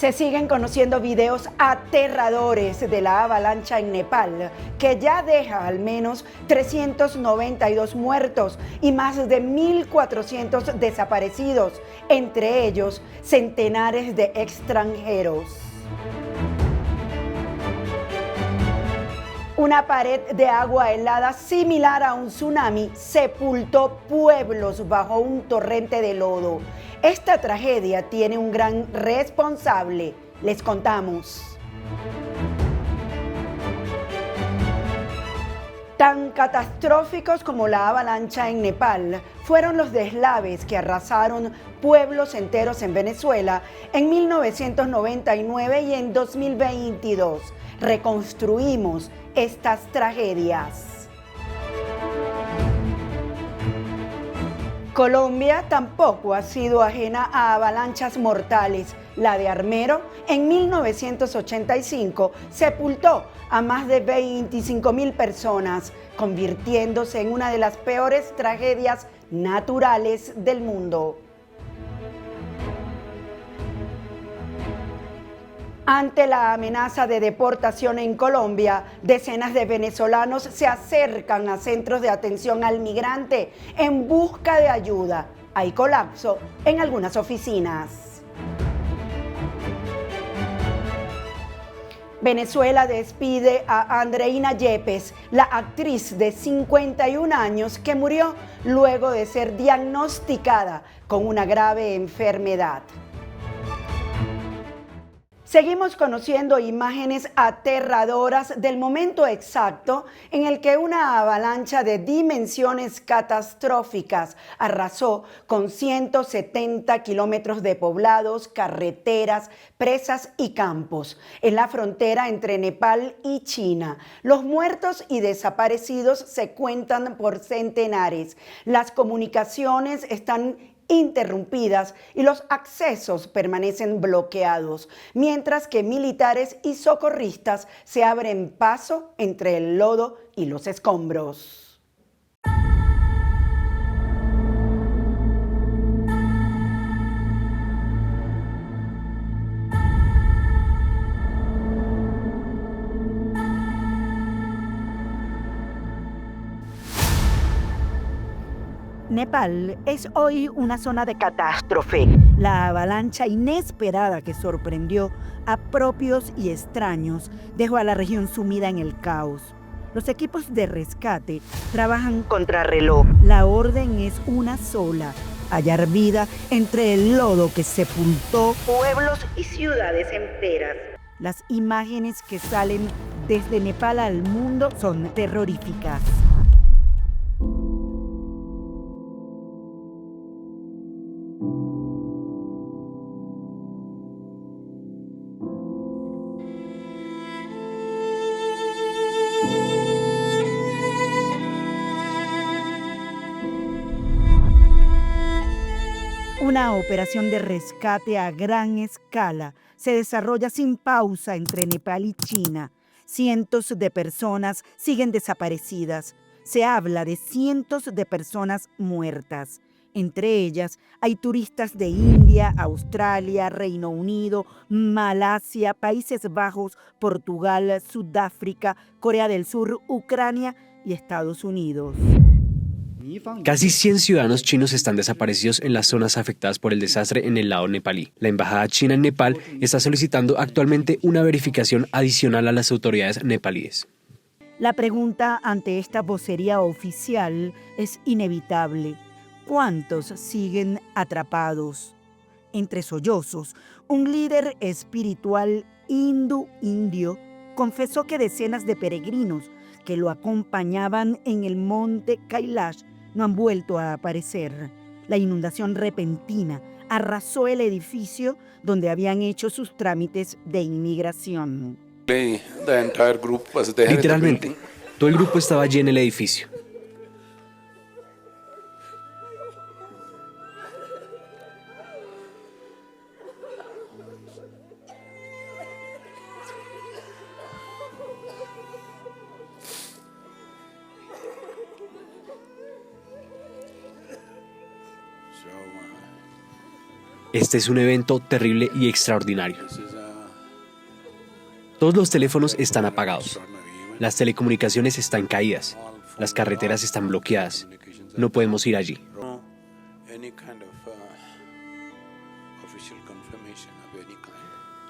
Se siguen conociendo videos aterradores de la avalancha en Nepal, que ya deja al menos 392 muertos y más de 1.400 desaparecidos, entre ellos centenares de extranjeros. Una pared de agua helada similar a un tsunami sepultó pueblos bajo un torrente de lodo. Esta tragedia tiene un gran responsable. Les contamos. Tan catastróficos como la avalancha en Nepal fueron los deslaves que arrasaron pueblos enteros en Venezuela en 1999 y en 2022. Reconstruimos estas tragedias. Colombia tampoco ha sido ajena a avalanchas mortales. La de Armero en 1985 sepultó a más de 25.000 personas, convirtiéndose en una de las peores tragedias naturales del mundo. Ante la amenaza de deportación en Colombia, decenas de venezolanos se acercan a centros de atención al migrante en busca de ayuda. Hay colapso en algunas oficinas. Venezuela despide a Andreina Yepes, la actriz de 51 años que murió luego de ser diagnosticada con una grave enfermedad. Seguimos conociendo imágenes aterradoras del momento exacto en el que una avalancha de dimensiones catastróficas arrasó con 170 kilómetros de poblados, carreteras, presas y campos en la frontera entre Nepal y China. Los muertos y desaparecidos se cuentan por centenares. Las comunicaciones están interrumpidas y los accesos permanecen bloqueados, mientras que militares y socorristas se abren paso entre el lodo y los escombros. Nepal es hoy una zona de catástrofe. La avalancha inesperada que sorprendió a propios y extraños dejó a la región sumida en el caos. Los equipos de rescate trabajan contrarreloj. La orden es una sola: hallar vida entre el lodo que sepultó pueblos y ciudades enteras. Las imágenes que salen desde Nepal al mundo son terroríficas. Una operación de rescate a gran escala se desarrolla sin pausa entre Nepal y China. Cientos de personas siguen desaparecidas. Se habla de cientos de personas muertas. Entre ellas hay turistas de India, Australia, Reino Unido, Malasia, Países Bajos, Portugal, Sudáfrica, Corea del Sur, Ucrania y Estados Unidos. Casi 100 ciudadanos chinos están desaparecidos en las zonas afectadas por el desastre en el lado nepalí. La embajada china en Nepal está solicitando actualmente una verificación adicional a las autoridades nepalíes. La pregunta ante esta vocería oficial es inevitable: ¿cuántos siguen atrapados? Entre sollozos, un líder espiritual indio confesó que decenas de peregrinos que lo acompañaban en el monte Kailash no han vuelto a aparecer. La inundación repentina arrasó el edificio donde habían hecho sus trámites de inmigración. Literalmente, todo el grupo estaba allí en el edificio. Este es un evento terrible y extraordinario. Todos los teléfonos están apagados. Las telecomunicaciones están caídas. Las carreteras están bloqueadas. No podemos ir allí.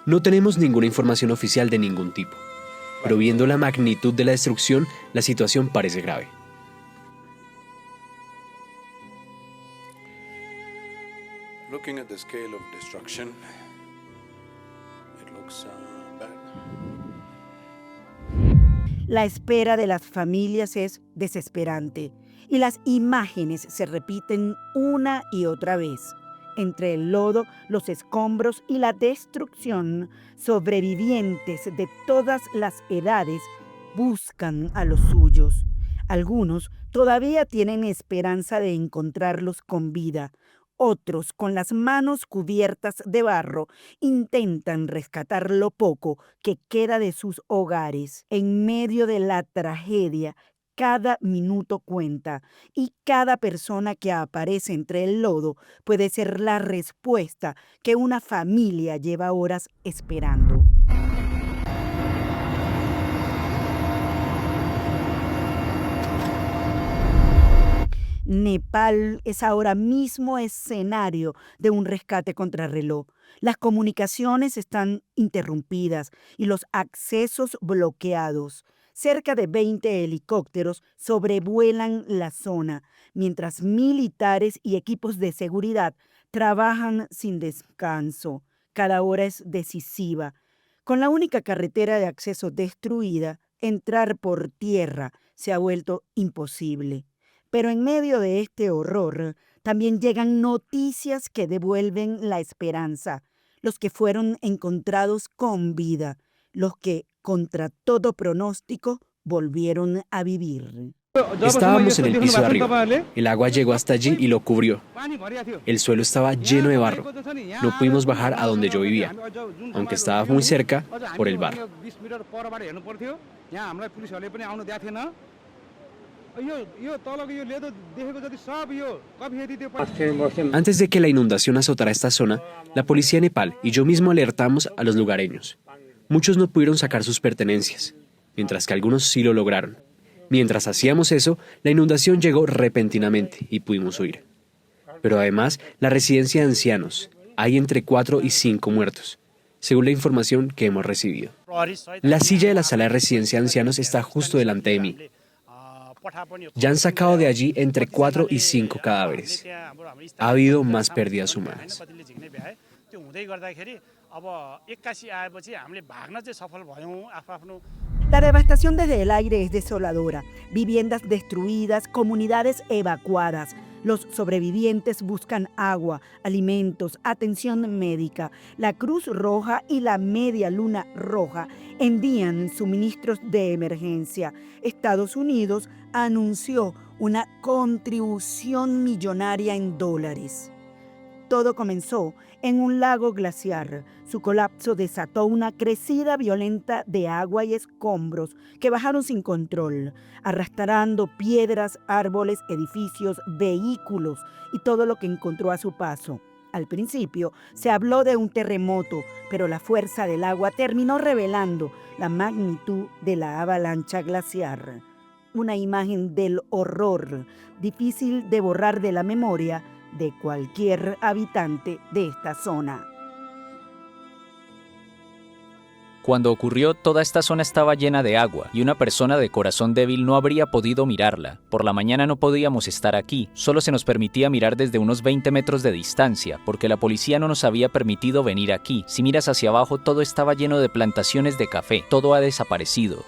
No tenemos ninguna información oficial de ningún tipo. Pero viendo la magnitud de la destrucción, la situación parece grave. Looking at the scale of destruction, it looks bad. La espera de las familias es desesperante y las imágenes se repiten una y otra vez. Entre el lodo, los escombros y la destrucción, sobrevivientes de todas las edades buscan a los suyos. Algunos todavía tienen esperanza de encontrarlos con vida. Otros, con las manos cubiertas de barro, intentan rescatar lo poco que queda de sus hogares. En medio de la tragedia, cada minuto cuenta y cada persona que aparece entre el lodo puede ser la respuesta que una familia lleva horas esperando. Nepal es ahora mismo escenario de un rescate contrarreloj. Las comunicaciones están interrumpidas y los accesos bloqueados. Cerca de 20 helicópteros sobrevuelan la zona, mientras militares y equipos de seguridad trabajan sin descanso. Cada hora es decisiva. Con la única carretera de acceso destruida, entrar por tierra se ha vuelto imposible. Pero en medio de este horror, también llegan noticias que devuelven la esperanza. Los que fueron encontrados con vida, los que, contra todo pronóstico, volvieron a vivir. Estábamos en el piso de arriba. El agua llegó hasta allí y lo cubrió. El suelo estaba lleno de barro. No pudimos bajar a donde yo vivía, aunque estaba muy cerca por el barro. Antes de que la inundación azotara esta zona, la policía de Nepal y yo mismo alertamos a los lugareños. Muchos no pudieron sacar sus pertenencias, mientras que algunos sí lo lograron. Mientras hacíamos eso, la inundación llegó repentinamente y pudimos huir. Pero además, la residencia de ancianos, hay entre 4 y 5 muertos, según la información que hemos recibido. La silla de la sala de residencia de ancianos está justo delante de mí. Ya han sacado de allí entre 4 y 5 cadáveres. Ha habido más pérdidas humanas. La devastación desde el aire es desoladora. Viviendas destruidas, comunidades evacuadas. Los sobrevivientes buscan agua, alimentos, atención médica. La Cruz Roja y la Media Luna Roja envían suministros de emergencia. Estados Unidos anunció una contribución millonaria en dólares. Todo comenzó en un lago glaciar. Su colapso desató una crecida violenta de agua y escombros que bajaron sin control, arrastrando piedras, árboles, edificios, vehículos y todo lo que encontró a su paso. Al principio se habló de un terremoto, pero la fuerza del agua terminó revelando la magnitud de la avalancha glaciar. Una imagen del horror, difícil de borrar de la memoria de cualquier habitante de esta zona. Cuando ocurrió, toda esta zona estaba llena de agua y una persona de corazón débil no habría podido mirarla. Por la mañana no podíamos estar aquí, solo se nos permitía mirar desde unos 20 metros de distancia, porque la policía no nos había permitido venir aquí. Si miras hacia abajo, todo estaba lleno de plantaciones de café, todo ha desaparecido.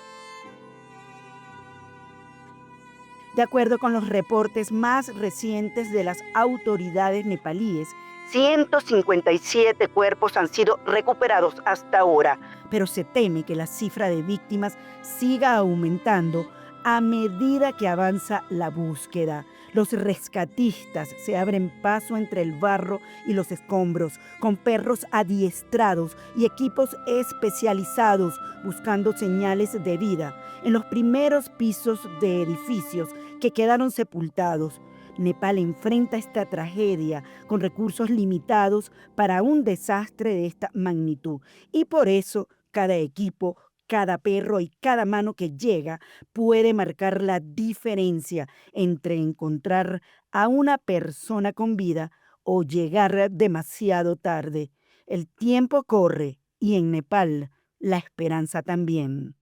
De acuerdo con los reportes más recientes de las autoridades nepalíes, 157 cuerpos han sido recuperados hasta ahora, pero se teme que la cifra de víctimas siga aumentando a medida que avanza la búsqueda. Los rescatistas se abren paso entre el barro y los escombros, con perros adiestrados y equipos especializados buscando señales de vida en los primeros pisos de edificios que quedaron sepultados. Nepal enfrenta esta tragedia con recursos limitados para un desastre de esta magnitud y por eso cada equipo cada perro y cada mano que llega puede marcar la diferencia entre encontrar a una persona con vida o llegar demasiado tarde. El tiempo corre y en Nepal la esperanza también.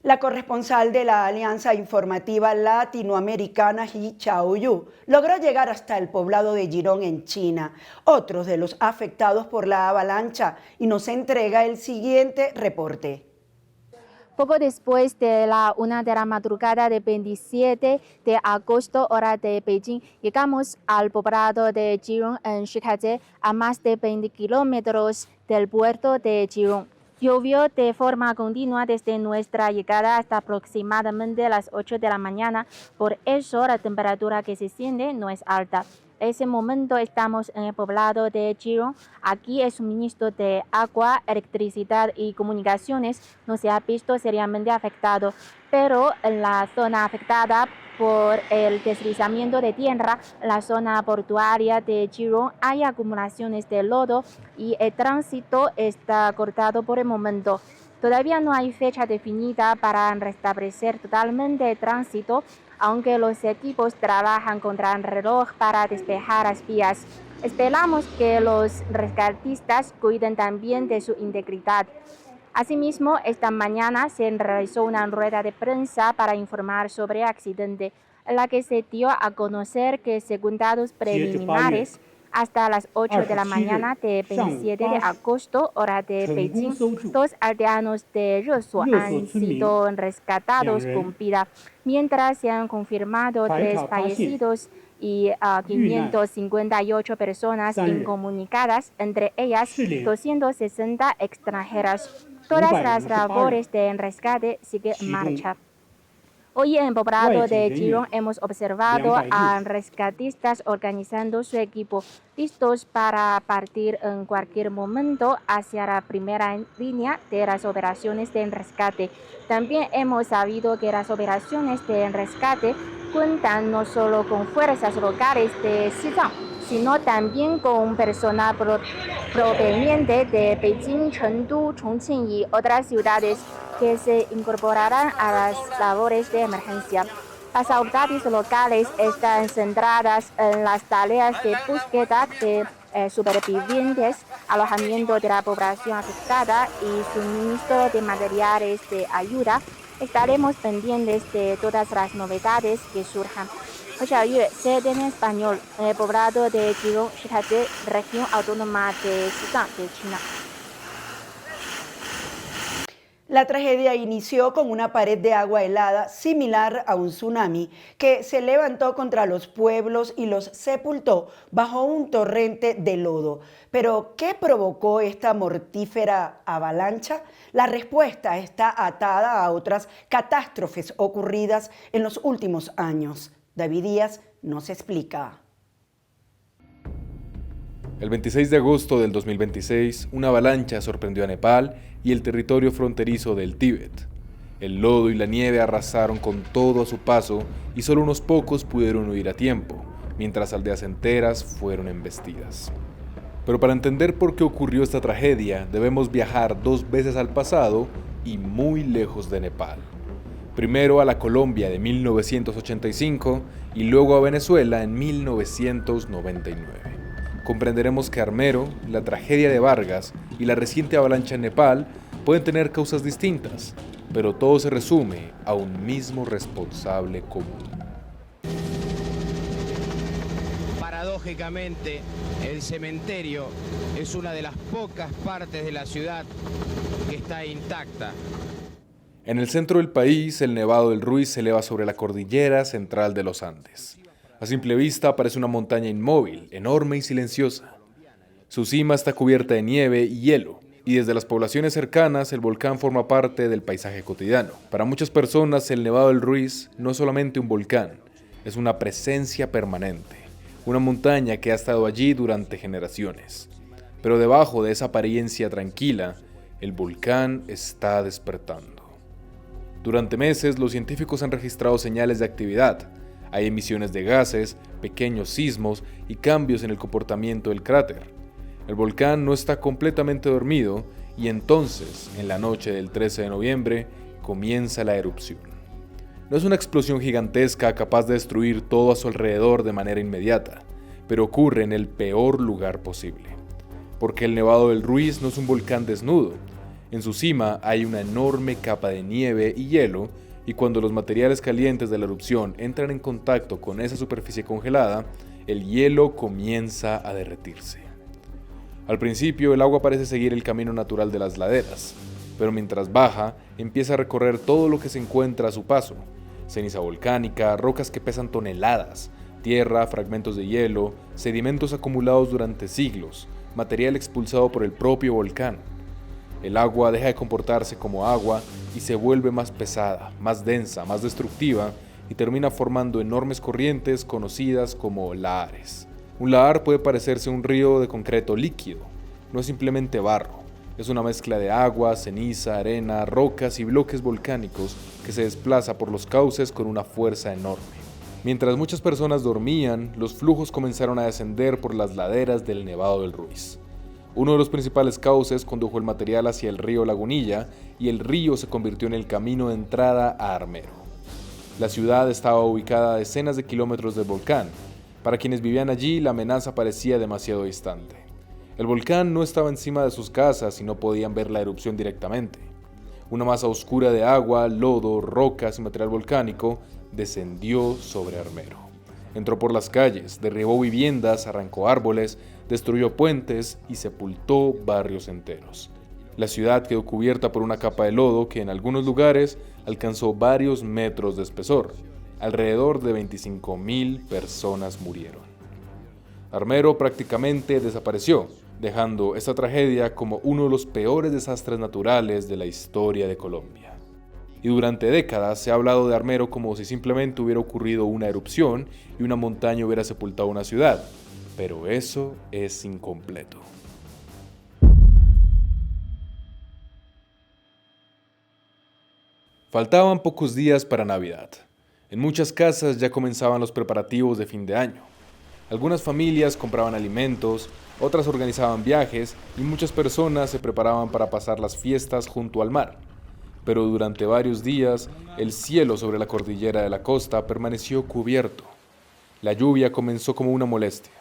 La corresponsal de la Alianza Informativa Latinoamericana, Ji Chaoyu, logró llegar hasta el poblado de Jirón en China, otros de los afectados por la avalancha, y nos entrega el siguiente reporte. Poco después de la 1 de la madrugada del 27 de agosto, hora de Beijing, llegamos al poblado de Jirón en Shikaze, a más de 20 kilómetros del puerto de Jirón. Llovió de forma continua desde nuestra llegada hasta aproximadamente las 8 de la mañana, por eso la temperatura que se siente no es alta. En ese momento estamos en el poblado de Jirón. Aquí el suministro de agua, electricidad y comunicaciones no se ha visto seriamente afectado, pero en la zona afectada por el deslizamiento de tierra, la zona portuaria de Jirón, hay acumulaciones de lodo y el tránsito está cortado por el momento. Todavía no hay fecha definida para restablecer totalmente el tránsito, aunque los equipos trabajan contra el reloj para despejar las vías. Esperamos que los rescatistas cuiden también de su integridad. Asimismo, esta mañana se realizó una rueda de prensa para informar sobre el accidente, en la que se dio a conocer que, según datos preliminares, hasta las 8 de la mañana del 27 de agosto, hora de Beijing, 2 aldeanos de Resuo han sido rescatados con vida, mientras se han confirmado 3 fallecidos y 558 personas incomunicadas, entre ellas 260 extranjeras. Todas las labores de rescate siguen en marcha. Hoy en el poblado de Jirón hemos observado a rescatistas organizando su equipo, listos para partir en cualquier momento hacia la primera línea de las operaciones de rescate. También hemos sabido que las operaciones de rescate cuentan no solo con fuerzas locales de Xizang, sino también con personal proveniente de Beijing, Chengdu, Chongqing y otras ciudades que se incorporarán a las labores de emergencia. Las autoridades locales están centradas en las tareas de búsqueda de supervivientes, alojamiento de la población afectada y suministro de materiales de ayuda. Estaremos pendientes de todas las novedades que surjan. CDN Español, en el poblado de Jirón, Shikaze, región autónoma de Xizang, de China. La tragedia inició con una pared de agua helada similar a un tsunami que se levantó contra los pueblos y los sepultó bajo un torrente de lodo. Pero, ¿qué provocó esta mortífera avalancha? La respuesta está atada a otras catástrofes ocurridas en los últimos años. David Díaz nos explica. El 26 de agosto del 2026, una avalancha sorprendió a Nepal y el territorio fronterizo del Tíbet. El lodo y la nieve arrasaron con todo a su paso y solo unos pocos pudieron huir a tiempo, mientras aldeas enteras fueron embestidas. Pero para entender por qué ocurrió esta tragedia, debemos viajar 2 veces al pasado y muy lejos de Nepal. Primero a la Colombia de 1985 y luego a Venezuela en 1999. Comprenderemos que Armero, la tragedia de Vargas y la reciente avalancha en Nepal pueden tener causas distintas, pero todo se resume a un mismo responsable común. Paradójicamente, el cementerio es una de las pocas partes de la ciudad que está intacta. En el centro del país, el Nevado del Ruiz se eleva sobre la cordillera central de los Andes. A simple vista parece una montaña inmóvil, enorme y silenciosa. Su cima está cubierta de nieve y hielo, y desde las poblaciones cercanas el volcán forma parte del paisaje cotidiano. Para muchas personas el Nevado del Ruiz no es solamente un volcán, es una presencia permanente, una montaña que ha estado allí durante generaciones. Pero debajo de esa apariencia tranquila, el volcán está despertando. Durante meses los científicos han registrado señales de actividad. Hay emisiones de gases, pequeños sismos y cambios en el comportamiento del cráter. El volcán no está completamente dormido Y entonces, en la noche del 13 de noviembre, comienza la erupción. No es una explosión gigantesca capaz de destruir todo a su alrededor de manera inmediata, pero ocurre en el peor lugar posible. Porque el Nevado del Ruiz no es un volcán desnudo. En su cima hay una enorme capa de nieve y hielo, y cuando los materiales calientes de la erupción entran en contacto con esa superficie congelada, el hielo comienza a derretirse. Al principio el agua parece seguir el camino natural de las laderas, pero mientras baja, empieza a recorrer todo lo que se encuentra a su paso: ceniza volcánica, rocas que pesan toneladas, tierra, fragmentos de hielo, sedimentos acumulados durante siglos, material expulsado por el propio volcán. El agua deja de comportarse como agua y se vuelve más pesada, más densa, más destructiva, y termina formando enormes corrientes conocidas como lahares. Un lahar puede parecerse a un río de concreto líquido. No es simplemente barro, es una mezcla de agua, ceniza, arena, rocas y bloques volcánicos que se desplaza por los cauces con una fuerza enorme. Mientras muchas personas dormían, los flujos comenzaron a descender por las laderas del Nevado del Ruiz. Uno de los principales cauces condujo el material hacia el río Lagunilla y el río se convirtió en el camino de entrada a Armero. La ciudad estaba ubicada a decenas de kilómetros del volcán. Para quienes vivían allí, la amenaza parecía demasiado distante. El volcán no estaba encima de sus casas y no podían ver la erupción directamente. Una masa oscura de agua, lodo, rocas y material volcánico descendió sobre Armero. Entró por las calles, derribó viviendas, arrancó árboles, destruyó puentes y sepultó barrios enteros. La ciudad quedó cubierta por una capa de lodo que en algunos lugares alcanzó varios metros de espesor. Alrededor de 25.000 personas murieron. Armero prácticamente desapareció, dejando esta tragedia como uno de los peores desastres naturales de la historia de Colombia. Y durante décadas se ha hablado de Armero como si simplemente hubiera ocurrido una erupción y una montaña hubiera sepultado una ciudad, pero eso es incompleto. Faltaban pocos días para Navidad. En muchas casas ya comenzaban los preparativos de fin de año. Algunas familias compraban alimentos, otras organizaban viajes y muchas personas se preparaban para pasar las fiestas junto al mar. Pero durante varios días, el cielo sobre la cordillera de la costa permaneció cubierto. La lluvia comenzó como una molestia,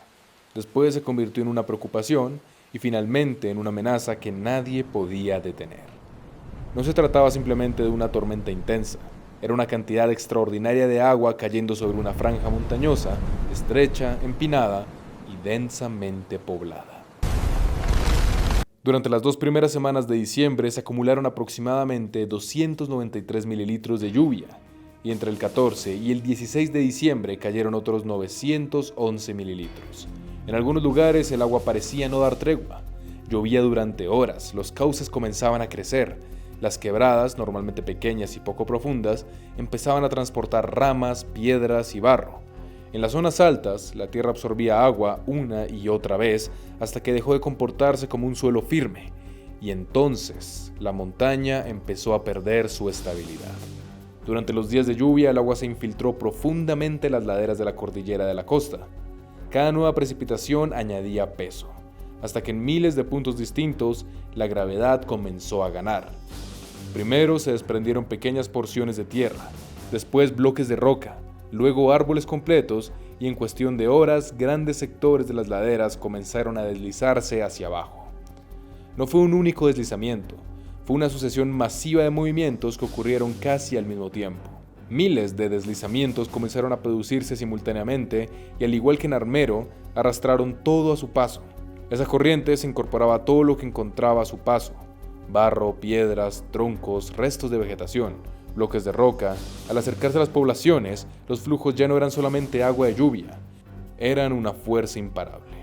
después se convirtió en una preocupación y finalmente en una amenaza que nadie podía detener. No se trataba simplemente de una tormenta intensa, era una cantidad extraordinaria de agua cayendo sobre una franja montañosa, estrecha, empinada y densamente poblada. Durante las 2 primeras semanas de diciembre se acumularon aproximadamente 293 mililitros de lluvia, y entre el 14 y el 16 de diciembre cayeron otros 911 mililitros. En algunos lugares el agua parecía no dar tregua. Llovía durante horas, los cauces comenzaban a crecer, las quebradas, normalmente pequeñas y poco profundas, empezaban a transportar ramas, piedras y barro. En las zonas altas, la tierra absorbía agua una y otra vez hasta que dejó de comportarse como un suelo firme, y entonces la montaña empezó a perder su estabilidad. Durante los días de lluvia, el agua se infiltró profundamente en las laderas de la cordillera de la costa. Cada nueva precipitación añadía peso, hasta que en miles de puntos distintos, la gravedad comenzó a ganar. Primero se desprendieron pequeñas porciones de tierra, después bloques de roca, luego árboles completos, y en cuestión de horas, grandes sectores de las laderas comenzaron a deslizarse hacia abajo. No fue un único deslizamiento, fue una sucesión masiva de movimientos que ocurrieron casi al mismo tiempo. Miles de deslizamientos comenzaron a producirse simultáneamente y, al igual que en Armero, arrastraron todo a su paso. Esa corriente se incorporaba a todo lo que encontraba a su paso: barro, piedras, troncos, restos de vegetación, bloques de roca. Al acercarse a las poblaciones, los flujos ya no eran solamente agua de lluvia, eran una fuerza imparable.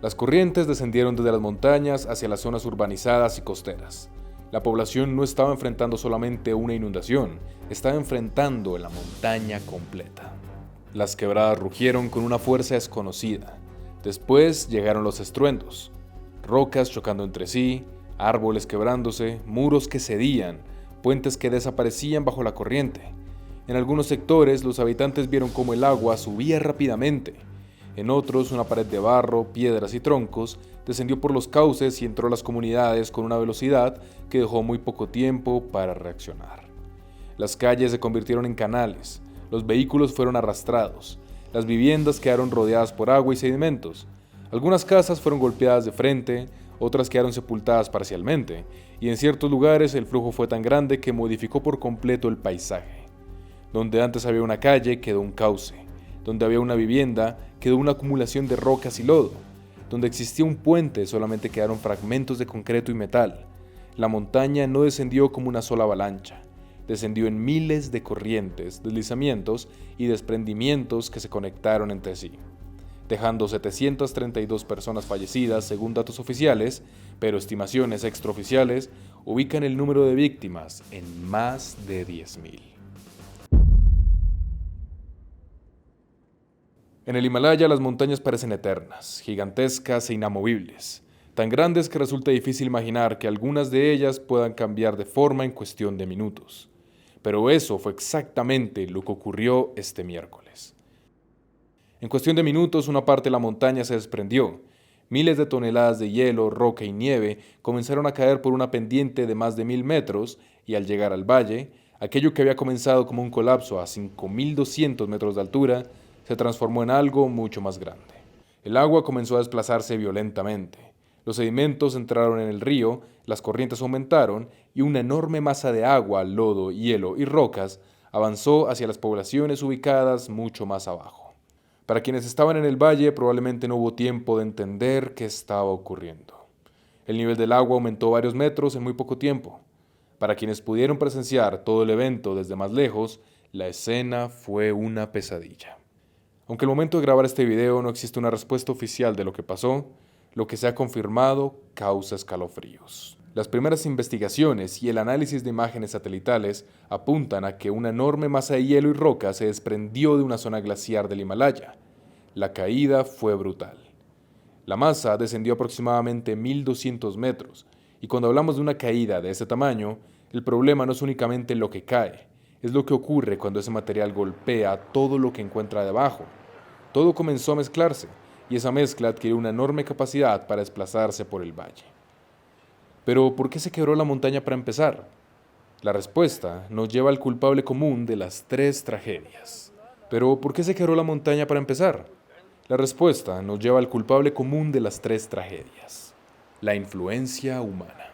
Las corrientes descendieron desde las montañas hacia las zonas urbanizadas y costeras. La población no estaba enfrentando solamente una inundación, estaba enfrentando la montaña completa. Las quebradas rugieron con una fuerza desconocida. Después llegaron los estruendos, rocas chocando entre sí, árboles quebrándose, muros que cedían, puentes que desaparecían bajo la corriente. En algunos sectores, los habitantes vieron cómo el agua subía rápidamente. En otros, una pared de barro, piedras y troncos descendió por los cauces y entró a las comunidades con una velocidad que dejó muy poco tiempo para reaccionar. Las calles se convirtieron en canales, los vehículos fueron arrastrados, las viviendas quedaron rodeadas por agua y sedimentos. Algunas casas fueron golpeadas de frente, otras quedaron sepultadas parcialmente, y en ciertos lugares el flujo fue tan grande que modificó por completo el paisaje. Donde antes había una calle, quedó un cauce. Donde había una vivienda, quedó una acumulación de rocas y lodo. Donde existía un puente, solamente quedaron fragmentos de concreto y metal. La montaña no descendió como una sola avalancha. Descendió en miles de corrientes, deslizamientos y desprendimientos que se conectaron entre sí, dejando 732 personas fallecidas según datos oficiales, pero estimaciones extraoficiales ubican el número de víctimas en más de 10.000. En el Himalaya las montañas parecen eternas, gigantescas e inamovibles, tan grandes que resulta difícil imaginar que algunas de ellas puedan cambiar de forma en cuestión de minutos. Pero eso fue exactamente lo que ocurrió este miércoles. En cuestión de minutos, una parte de la montaña se desprendió. Miles de toneladas de hielo, roca y nieve comenzaron a caer por una pendiente de más de 1.000 metros y al llegar al valle, aquello que había comenzado como un colapso a 5.200 metros de altura, se transformó en algo mucho más grande. El agua comenzó a desplazarse violentamente. Los sedimentos entraron en el río, las corrientes aumentaron y una enorme masa de agua, lodo, hielo y rocas avanzó hacia las poblaciones ubicadas mucho más abajo. Para quienes estaban en el valle probablemente no hubo tiempo de entender qué estaba ocurriendo. El nivel del agua aumentó varios metros en muy poco tiempo. Para quienes pudieron presenciar todo el evento desde más lejos, la escena fue una pesadilla. Aunque al momento de grabar este video no existe una respuesta oficial de lo que pasó, lo que se ha confirmado causa escalofríos. Las primeras investigaciones y el análisis de imágenes satelitales apuntan a que una enorme masa de hielo y roca se desprendió de una zona glaciar del Himalaya. La caída fue brutal. La masa descendió aproximadamente 1.200 metros, y cuando hablamos de una caída de ese tamaño, el problema no es únicamente lo que cae, es lo que ocurre cuando ese material golpea todo lo que encuentra debajo. Todo comenzó a mezclarse, y esa mezcla adquirió una enorme capacidad para desplazarse por el valle. Pero, ¿por qué se quebró la montaña para empezar? La respuesta nos lleva al culpable común de las tres tragedias. Pero, ¿por qué se quebró la montaña para empezar? La respuesta nos lleva al culpable común de las tres tragedias: la influencia humana.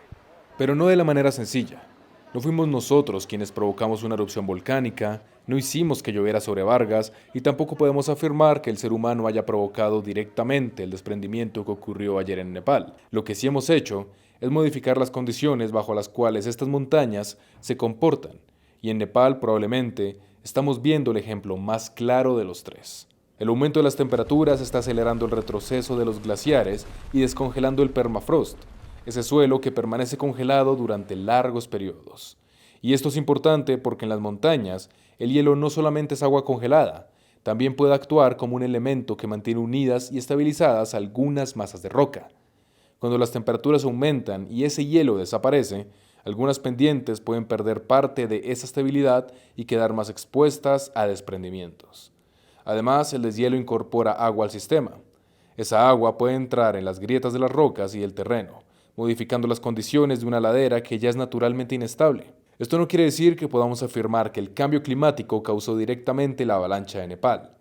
Pero no de la manera sencilla. No fuimos nosotros quienes provocamos una erupción volcánica, no hicimos que lloviera sobre Vargas y tampoco podemos afirmar que el ser humano haya provocado directamente el desprendimiento que ocurrió ayer en Nepal. Lo que sí hemos hecho es modificar las condiciones bajo las cuales estas montañas se comportan, y en Nepal probablemente estamos viendo el ejemplo más claro de los tres. El aumento de las temperaturas está acelerando el retroceso de los glaciares y descongelando el permafrost, ese suelo que permanece congelado durante largos periodos. Y esto es importante porque en las montañas el hielo no solamente es agua congelada, también puede actuar como un elemento que mantiene unidas y estabilizadas algunas masas de roca. Cuando las temperaturas aumentan y ese hielo desaparece, algunas pendientes pueden perder parte de esa estabilidad y quedar más expuestas a desprendimientos. Además, el deshielo incorpora agua al sistema. Esa agua puede entrar en las grietas de las rocas y el terreno, modificando las condiciones de una ladera que ya es naturalmente inestable. Esto no quiere decir que podamos afirmar que el cambio climático causó directamente la avalancha de Nepal.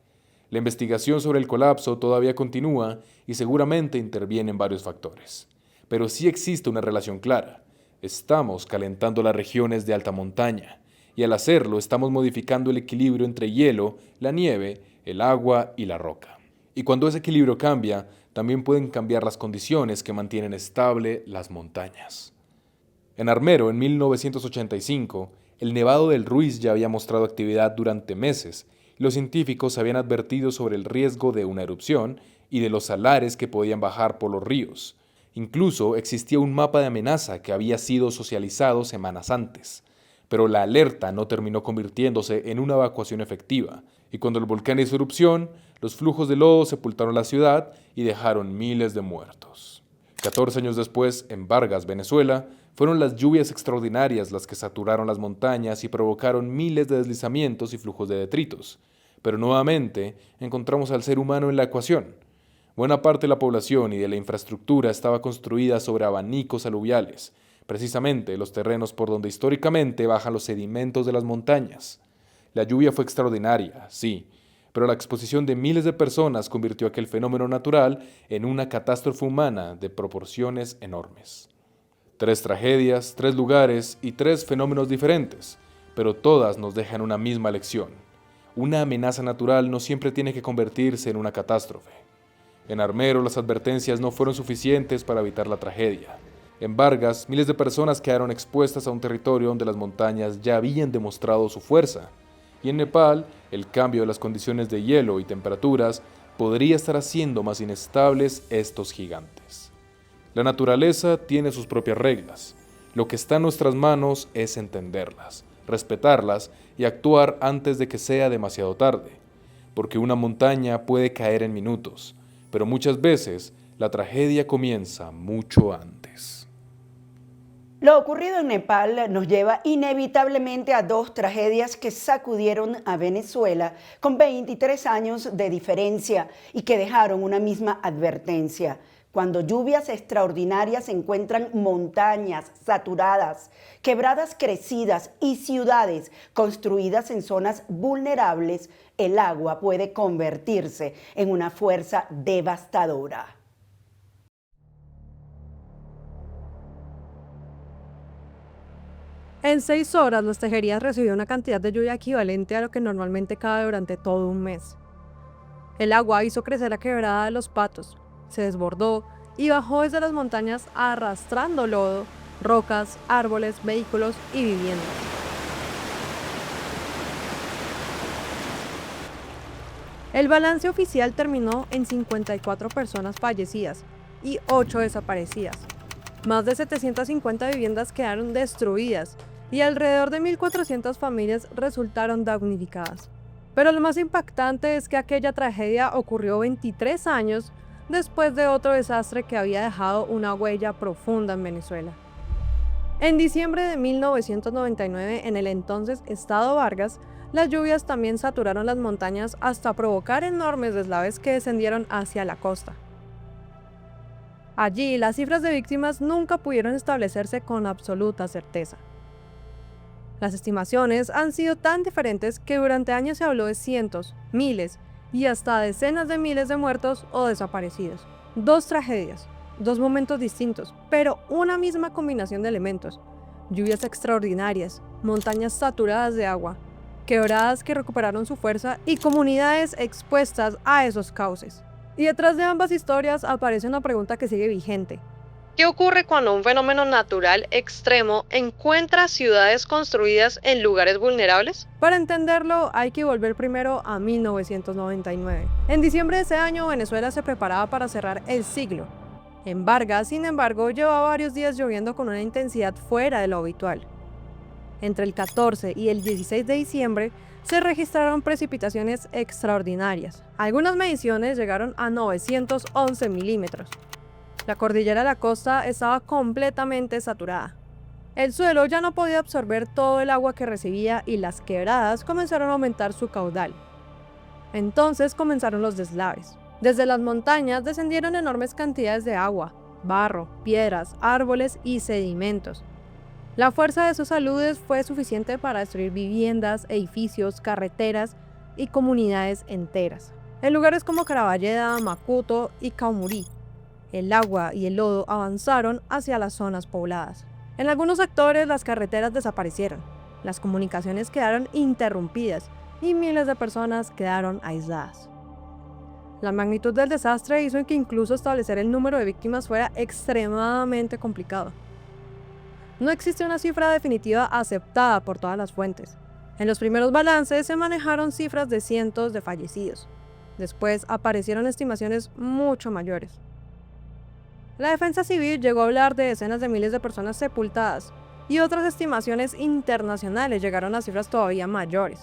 La investigación sobre el colapso todavía continúa y seguramente intervienen varios factores. Pero sí existe una relación clara. Estamos calentando las regiones de alta montaña, y al hacerlo estamos modificando el equilibrio entre hielo, la nieve, el agua y la roca. Y cuando ese equilibrio cambia, también pueden cambiar las condiciones que mantienen estable las montañas. En Armero, en 1985, el Nevado del Ruiz ya había mostrado actividad durante meses, y los científicos habían advertido sobre el riesgo de una erupción y de los salares que podían bajar por los ríos. Incluso existía un mapa de amenaza que había sido socializado semanas antes, pero la alerta no terminó convirtiéndose en una evacuación efectiva, y cuando el volcán hizo erupción, los flujos de lodo sepultaron la ciudad y dejaron miles de muertos. 14 años después, en Vargas, Venezuela, fueron las lluvias extraordinarias las que saturaron las montañas y provocaron miles de deslizamientos y flujos de detritos. Pero nuevamente encontramos al ser humano en la ecuación. Buena parte de la población y de la infraestructura estaba construida sobre abanicos aluviales, precisamente los terrenos por donde históricamente bajan los sedimentos de las montañas. La lluvia fue extraordinaria, sí, pero la exposición de miles de personas convirtió aquel fenómeno natural en una catástrofe humana de proporciones enormes. 3 tragedias, 3 lugares y 3 fenómenos diferentes, pero todas nos dejan una misma lección. Una amenaza natural no siempre tiene que convertirse en una catástrofe. En Armero las advertencias no fueron suficientes para evitar la tragedia. En Vargas, miles de personas quedaron expuestas a un territorio donde las montañas ya habían demostrado su fuerza. Y en Nepal, el cambio de las condiciones de hielo y temperaturas podría estar haciendo más inestables estos gigantes. La naturaleza tiene sus propias reglas. Lo que está en nuestras manos es entenderlas, respetarlas y actuar antes de que sea demasiado tarde. Porque una montaña puede caer en minutos, pero muchas veces la tragedia comienza mucho antes. Lo ocurrido en Nepal nos lleva inevitablemente a 2 tragedias que sacudieron a Venezuela con 23 años de diferencia y que dejaron una misma advertencia. Cuando lluvias extraordinarias encuentran montañas saturadas, quebradas crecidas y ciudades construidas en zonas vulnerables, el agua puede convertirse en una fuerza devastadora. En 6 horas, Las Tejerías recibió una cantidad de lluvia equivalente a lo que normalmente cae durante todo un mes. El agua hizo crecer la quebrada de Los Patos, se desbordó y bajó desde las montañas arrastrando lodo, rocas, árboles, vehículos y viviendas. El balance oficial terminó en 54 personas fallecidas y 8 desaparecidas. Más de 750 viviendas quedaron destruidas y alrededor de 1.400 familias resultaron damnificadas. Pero lo más impactante es que aquella tragedia ocurrió 23 años después de otro desastre que había dejado una huella profunda en Venezuela. En diciembre de 1999, en el entonces estado Vargas, las lluvias también saturaron las montañas hasta provocar enormes deslaves que descendieron hacia la costa. Allí, las cifras de víctimas nunca pudieron establecerse con absoluta certeza. Las estimaciones han sido tan diferentes que durante años se habló de cientos, miles y hasta decenas de miles de muertos o desaparecidos. 2 tragedias, 2 momentos distintos, pero una misma combinación de elementos. Lluvias extraordinarias, montañas saturadas de agua, quebradas que recuperaron su fuerza y comunidades expuestas a esos cauces. Y detrás de ambas historias aparece una pregunta que sigue vigente. ¿Qué ocurre cuando un fenómeno natural extremo encuentra ciudades construidas en lugares vulnerables? Para entenderlo, hay que volver primero a 1999. En diciembre de ese año, Venezuela se preparaba para cerrar el siglo. En Vargas, sin embargo, llevaba varios días lloviendo con una intensidad fuera de lo habitual. Entre el 14 y el 16 de diciembre, se registraron precipitaciones extraordinarias. Algunas mediciones llegaron a 911 milímetros. La cordillera de la costa estaba completamente saturada. El suelo ya no podía absorber todo el agua que recibía y las quebradas comenzaron a aumentar su caudal. Entonces comenzaron los deslaves. Desde las montañas descendieron enormes cantidades de agua, barro, piedras, árboles y sedimentos. La fuerza de esos aludes fue suficiente para destruir viviendas, edificios, carreteras y comunidades enteras. En lugares como Caraballeda, Macuto y Caumorí, el agua y el lodo avanzaron hacia las zonas pobladas. En algunos sectores las carreteras desaparecieron, las comunicaciones quedaron interrumpidas y miles de personas quedaron aisladas. La magnitud del desastre hizo que incluso establecer el número de víctimas fuera extremadamente complicado. No existe una cifra definitiva aceptada por todas las fuentes. En los primeros balances se manejaron cifras de cientos de fallecidos. Después aparecieron estimaciones mucho mayores. La defensa civil llegó a hablar de decenas de miles de personas sepultadas y otras estimaciones internacionales llegaron a cifras todavía mayores.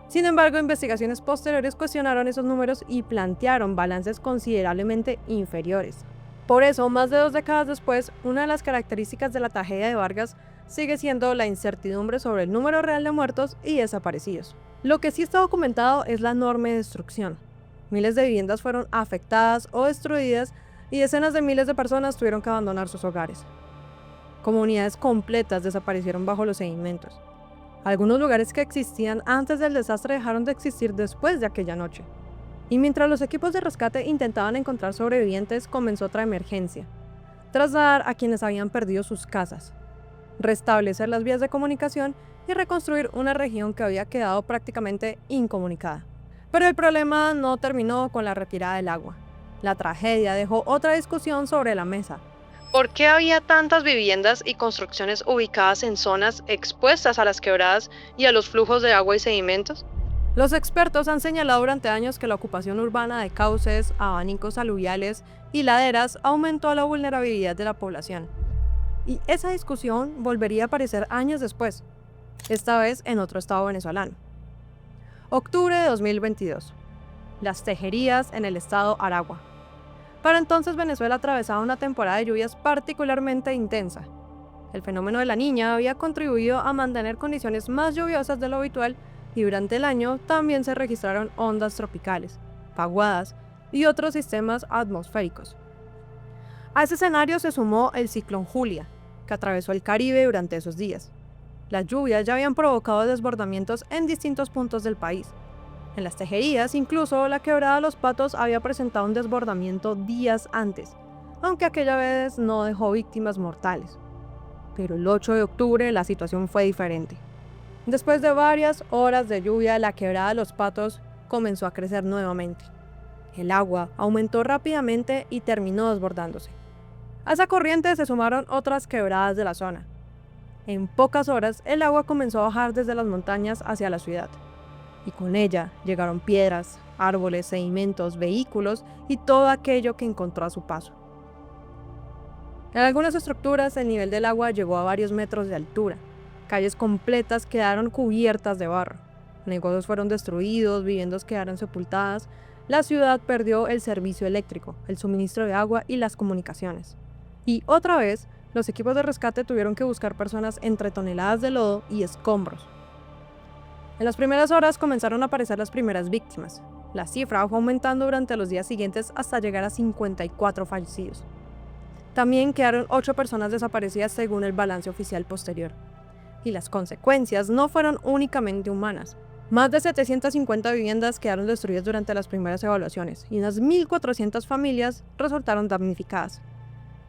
Sin embargo, investigaciones posteriores cuestionaron esos números y plantearon balances considerablemente inferiores. Por eso, más de 2 décadas después, una de las características de la tragedia de Vargas sigue siendo la incertidumbre sobre el número real de muertos y desaparecidos. Lo que sí está documentado es la enorme destrucción. Miles de viviendas fueron afectadas o destruidas y decenas de miles de personas tuvieron que abandonar sus hogares. Comunidades completas desaparecieron bajo los sedimentos. Algunos lugares que existían antes del desastre dejaron de existir después de aquella noche. Y mientras los equipos de rescate intentaban encontrar sobrevivientes, comenzó otra emergencia: trasladar a quienes habían perdido sus casas, restablecer las vías de comunicación y reconstruir una región que había quedado prácticamente incomunicada. Pero el problema no terminó con la retirada del agua. La tragedia dejó otra discusión sobre la mesa. ¿Por qué había tantas viviendas y construcciones ubicadas en zonas expuestas a las quebradas y a los flujos de agua y sedimentos? Los expertos han señalado durante años que la ocupación urbana de cauces, abanicos aluviales y laderas aumentó la vulnerabilidad de la población. Y esa discusión volvería a aparecer años después, esta vez en otro estado venezolano. Octubre de 2022. Las Tejerías en el estado Aragua. Para entonces Venezuela atravesaba una temporada de lluvias particularmente intensa. El fenómeno de la Niña había contribuido a mantener condiciones más lluviosas de lo habitual y durante el año también se registraron ondas tropicales, vaguadas y otros sistemas atmosféricos. A ese escenario se sumó el ciclón Julia, que atravesó el Caribe durante esos días. Las lluvias ya habían provocado desbordamientos en distintos puntos del país. En Las Tejerías, incluso, la quebrada Los Patos había presentado un desbordamiento días antes, aunque aquella vez no dejó víctimas mortales. Pero el 8 de octubre la situación fue diferente. Después de varias horas de lluvia, la quebrada Los Patos comenzó a crecer nuevamente. El agua aumentó rápidamente y terminó desbordándose. A esa corriente se sumaron otras quebradas de la zona. En pocas horas, el agua comenzó a bajar desde las montañas hacia la ciudad. Y con ella llegaron piedras, árboles, sedimentos, vehículos y todo aquello que encontró a su paso. En algunas estructuras el nivel del agua llegó a varios metros de altura. Calles completas quedaron cubiertas de barro. Negocios fueron destruidos, viviendas quedaron sepultadas. La ciudad perdió el servicio eléctrico, el suministro de agua y las comunicaciones. Y otra vez, los equipos de rescate tuvieron que buscar personas entre toneladas de lodo y escombros. En las primeras horas comenzaron a aparecer las primeras víctimas. La cifra fue aumentando durante los días siguientes hasta llegar a 54 fallecidos. También quedaron 8 personas desaparecidas según el balance oficial posterior. Y las consecuencias no fueron únicamente humanas. Más de 750 viviendas quedaron destruidas durante las primeras evaluaciones y unas 1.400 familias resultaron damnificadas.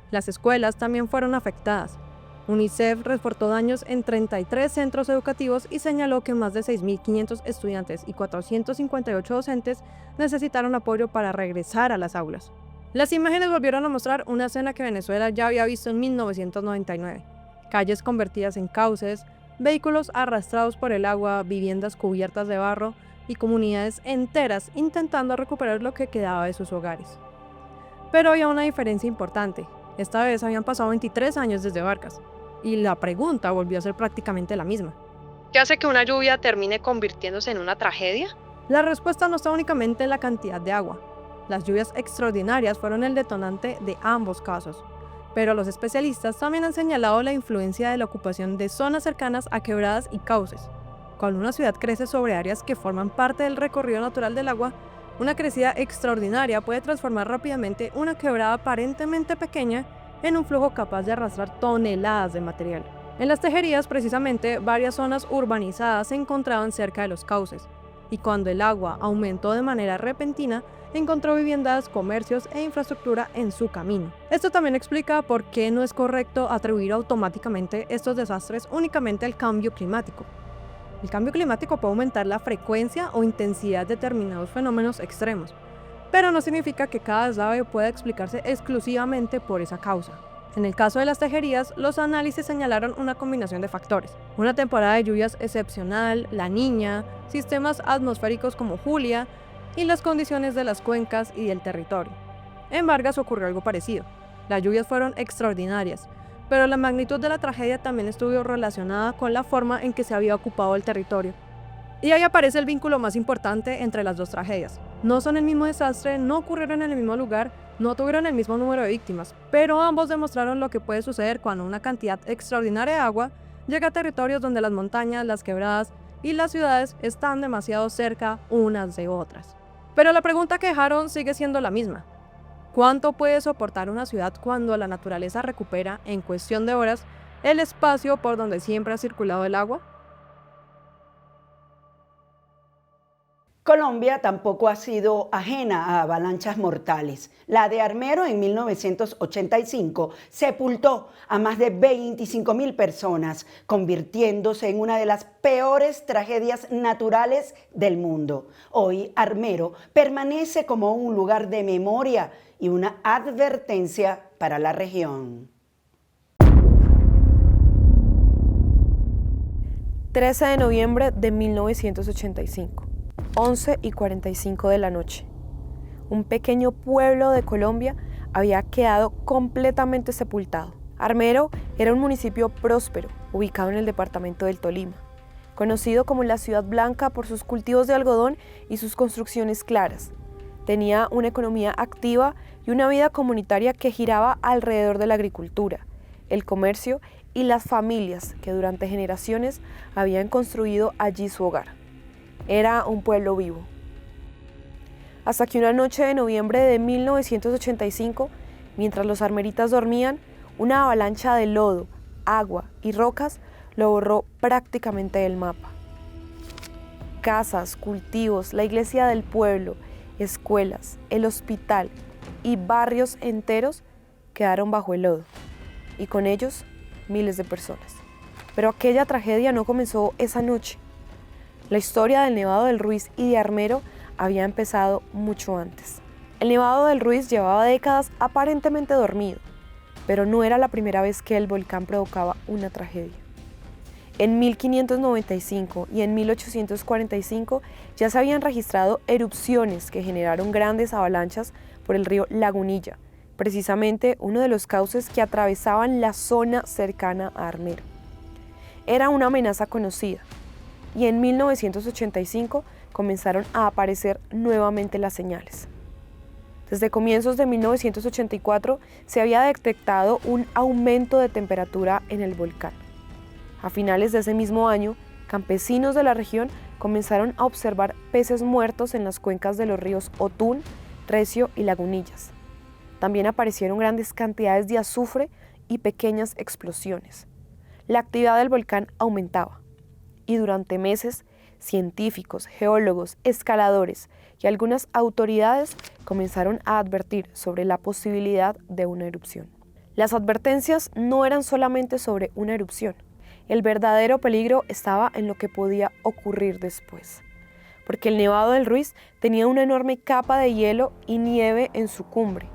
Las escuelas también fueron afectadas. UNICEF reportó daños en 33 centros educativos y señaló que más de 6.500 estudiantes y 458 docentes necesitaron apoyo para regresar a las aulas. Las imágenes volvieron a mostrar una escena que Venezuela ya había visto en 1999. Calles convertidas en cauces, vehículos arrastrados por el agua, viviendas cubiertas de barro y comunidades enteras intentando recuperar lo que quedaba de sus hogares. Pero había una diferencia importante. Esta vez habían pasado 23 años desde Vargas, y la pregunta volvió a ser prácticamente la misma. ¿Qué hace que una lluvia termine convirtiéndose en una tragedia? La respuesta no está únicamente en la cantidad de agua. Las lluvias extraordinarias fueron el detonante de ambos casos, pero los especialistas también han señalado la influencia de la ocupación de zonas cercanas a quebradas y cauces. Cuando una ciudad crece sobre áreas que forman parte del recorrido natural del agua, una crecida extraordinaria puede transformar rápidamente una quebrada aparentemente pequeña en un flujo capaz de arrastrar toneladas de material. En Las Tejerías, precisamente, varias zonas urbanizadas se encontraban cerca de los cauces, y cuando el agua aumentó de manera repentina, encontró viviendas, comercios e infraestructura en su camino. Esto también explica por qué no es correcto atribuir automáticamente estos desastres únicamente al cambio climático. El cambio climático puede aumentar la frecuencia o intensidad de determinados fenómenos extremos, pero no significa que cada desave pueda explicarse exclusivamente por esa causa. En el caso de Las Tejerías, los análisis señalaron una combinación de factores: una temporada de lluvias excepcional, la Niña, sistemas atmosféricos como Julia y las condiciones de las cuencas y del territorio. En Vargas ocurrió algo parecido. Las lluvias fueron extraordinarias, pero la magnitud de la tragedia también estuvo relacionada con la forma en que se había ocupado el territorio. Y ahí aparece el vínculo más importante entre las dos tragedias. No son el mismo desastre, no ocurrieron en el mismo lugar, no tuvieron el mismo número de víctimas, pero ambos demostraron lo que puede suceder cuando una cantidad extraordinaria de agua llega a territorios donde las montañas, las quebradas y las ciudades están demasiado cerca unas de otras. Pero la pregunta que dejaron sigue siendo la misma. ¿Cuánto puede soportar una ciudad cuando la naturaleza recupera, en cuestión de horas, el espacio por donde siempre ha circulado el agua? Colombia tampoco ha sido ajena a avalanchas mortales. La de Armero en 1985 sepultó a más de 25.000 personas, convirtiéndose en una de las peores tragedias naturales del mundo. Hoy Armero permanece como un lugar de memoria y una advertencia para la región. 13 de noviembre de 1985. 11:45 de la noche. Un pequeño pueblo de Colombia había quedado completamente sepultado. Armero era un municipio próspero, ubicado en el departamento del Tolima, conocido como la Ciudad Blanca por sus cultivos de algodón y sus construcciones claras. Tenía una economía activa y una vida comunitaria que giraba alrededor de la agricultura, el comercio y las familias que durante generaciones habían construido allí su hogar. Era un pueblo vivo. Hasta que una noche de noviembre de 1985, mientras los armeritas dormían, una avalancha de lodo, agua y rocas lo borró prácticamente del mapa. Casas, cultivos, la iglesia del pueblo, escuelas, el hospital y barrios enteros quedaron bajo el lodo, y con ellos miles de personas. Pero aquella tragedia no comenzó esa noche. La historia del Nevado del Ruiz y de Armero había empezado mucho antes. El Nevado del Ruiz llevaba décadas aparentemente dormido, pero no era la primera vez que el volcán provocaba una tragedia. En 1595 y en 1845 ya se habían registrado erupciones que generaron grandes avalanchas por el río Lagunilla, precisamente uno de los cauces que atravesaban la zona cercana a Armero. Era una amenaza conocida, y en 1985 comenzaron a aparecer nuevamente las señales. Desde comienzos de 1984 se había detectado un aumento de temperatura en el volcán. A finales de ese mismo año, campesinos de la región comenzaron a observar peces muertos en las cuencas de los ríos Otún, Recio y Lagunillas. También aparecieron grandes cantidades de azufre y pequeñas explosiones. La actividad del volcán aumentaba. Y durante meses, científicos, geólogos, escaladores y algunas autoridades comenzaron a advertir sobre la posibilidad de una erupción. Las advertencias no eran solamente sobre una erupción. El verdadero peligro estaba en lo que podía ocurrir después, porque el Nevado del Ruiz tenía una enorme capa de hielo y nieve en su cumbre.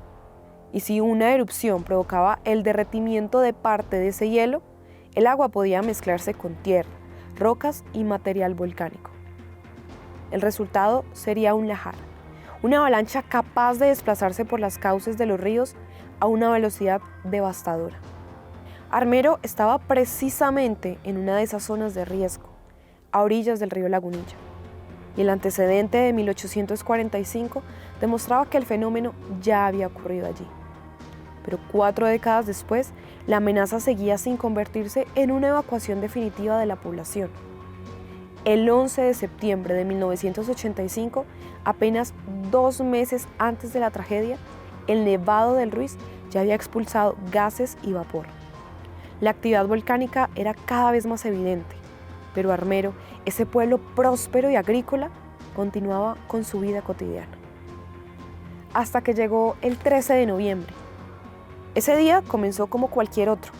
Y si una erupción provocaba el derretimiento de parte de ese hielo, el agua podía mezclarse con tierra, rocas y material volcánico. El resultado sería un lahar, una avalancha capaz de desplazarse por las cauces de los ríos a una velocidad devastadora. Armero estaba precisamente en una de esas zonas de riesgo, a orillas del río Lagunilla, y el antecedente de 1845 demostraba que el fenómeno ya había ocurrido allí. Pero 4 décadas después, la amenaza seguía sin convertirse en una evacuación definitiva de la población. El 11 de septiembre de 1985, apenas 2 meses antes de la tragedia, el Nevado del Ruiz ya había expulsado gases y vapor. La actividad volcánica era cada vez más evidente, pero Armero, ese pueblo próspero y agrícola, continuaba con su vida cotidiana. Hasta que llegó el 13 de noviembre. Ese día comenzó como cualquier otro.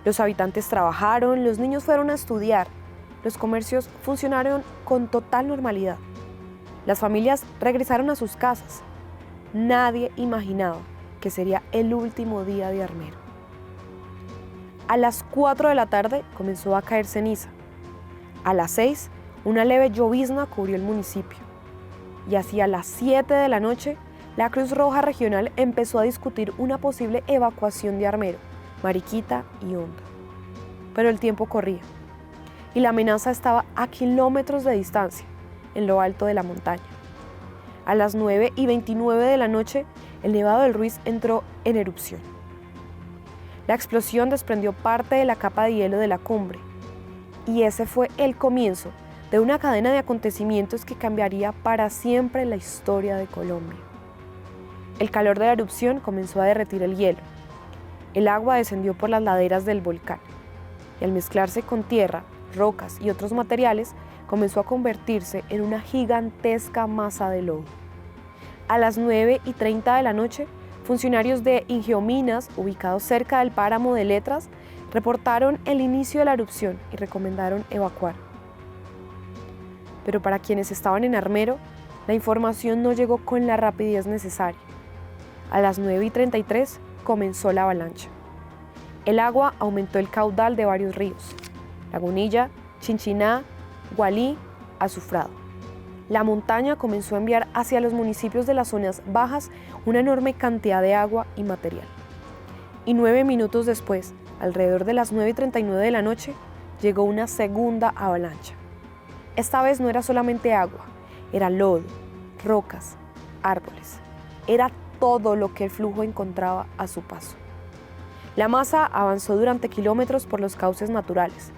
Los habitantes trabajaron, los niños fueron a estudiar, los comercios funcionaron con total normalidad. Las familias regresaron a sus casas. Nadie imaginaba que sería el último día de Armero. A las 4 de la tarde comenzó a caer ceniza. A las 6, una leve llovizna cubrió el municipio. Y hacia las 7 de la noche, la Cruz Roja Regional empezó a discutir una posible evacuación de Armero, Mariquita y Honda. Pero el tiempo corría y la amenaza estaba a kilómetros de distancia, en lo alto de la montaña. A las 9:29 de la noche, el Nevado del Ruiz entró en erupción. La explosión desprendió parte de la capa de hielo de la cumbre y ese fue el comienzo de una cadena de acontecimientos que cambiaría para siempre la historia de Colombia. El calor de la erupción comenzó a derretir el hielo. El agua descendió por las laderas del volcán y al mezclarse con tierra, rocas y otros materiales, comenzó a convertirse en una gigantesca masa de lodo. A las 9:30 de la noche, funcionarios de Ingeominas, ubicados cerca del páramo de Letras, reportaron el inicio de la erupción y recomendaron evacuar. Pero para quienes estaban en Armero, la información no llegó con la rapidez necesaria. A las 9:33 comenzó la avalancha. El agua aumentó el caudal de varios ríos: Lagunilla, Chinchiná, Gualí, Azufrado. La montaña comenzó a enviar hacia los municipios de las zonas bajas una enorme cantidad de agua y material. Y 9 minutos después, alrededor de las 9:39 de la noche, llegó una segunda avalancha. Esta vez no era solamente agua, era lodo, rocas, árboles. Era todo lo que el flujo encontraba a su paso. La masa avanzó durante kilómetros por los cauces naturales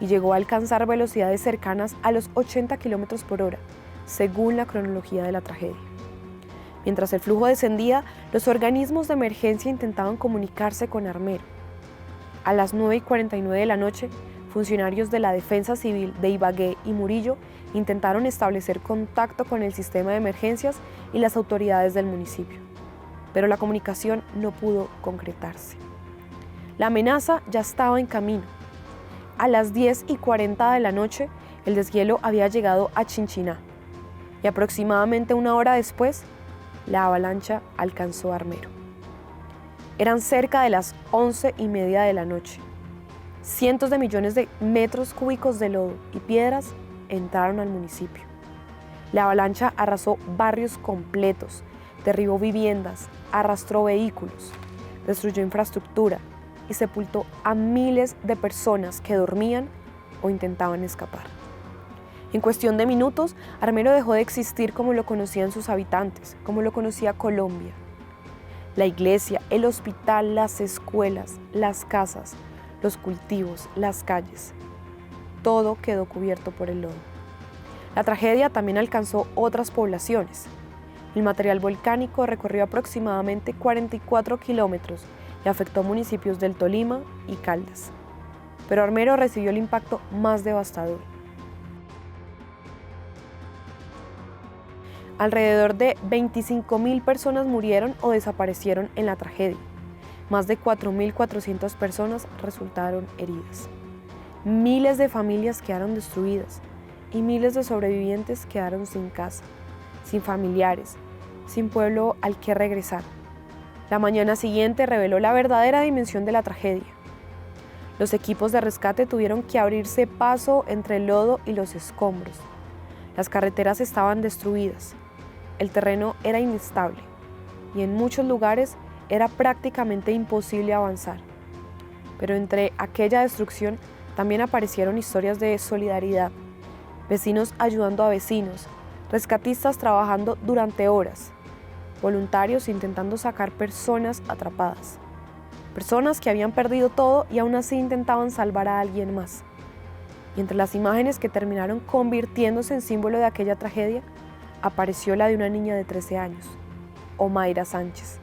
y llegó a alcanzar velocidades cercanas a los 80 kilómetros por hora, según la cronología de la tragedia. Mientras el flujo descendía, los organismos de emergencia intentaban comunicarse con Armero. A las 9:49 de la noche, funcionarios de la Defensa Civil de Ibagué y Murillo intentaron establecer contacto con el sistema de emergencias y las autoridades del municipio, pero la comunicación no pudo concretarse. La amenaza ya estaba en camino. A las 10:40 de la noche, el deshielo había llegado a Chinchiná y aproximadamente una hora después, la avalancha alcanzó a Armero. Eran cerca de las 11:30 de la noche. Cientos de millones de metros cúbicos de lodo y piedras entraron al municipio. La avalancha arrasó barrios completos, derribó viviendas, arrastró vehículos, destruyó infraestructura y sepultó a miles de personas que dormían o intentaban escapar. En cuestión de minutos, Armero dejó de existir como lo conocían sus habitantes, como lo conocía Colombia. La iglesia, el hospital, las escuelas, las casas, los cultivos, las calles, todo quedó cubierto por el lodo. La tragedia también alcanzó otras poblaciones. El material volcánico recorrió aproximadamente 44 kilómetros y afectó municipios del Tolima y Caldas. Pero Armero recibió el impacto más devastador. Alrededor de 25.000 personas murieron o desaparecieron en la tragedia. Más de 4.400 personas resultaron heridas. Miles de familias quedaron destruidas y miles de sobrevivientes quedaron sin casa, sin familiares, sin pueblo al que regresar. La mañana siguiente reveló la verdadera dimensión de la tragedia. Los equipos de rescate tuvieron que abrirse paso entre el lodo y los escombros. Las carreteras estaban destruidas. El terreno era inestable y en muchos lugares era prácticamente imposible avanzar. Pero entre aquella destrucción también aparecieron historias de solidaridad, vecinos ayudando a vecinos, rescatistas trabajando durante horas, voluntarios intentando sacar personas atrapadas, personas que habían perdido todo y aún así intentaban salvar a alguien más. Y entre las imágenes que terminaron convirtiéndose en símbolo de aquella tragedia, apareció la de una niña de 13 años, Omaira Sánchez.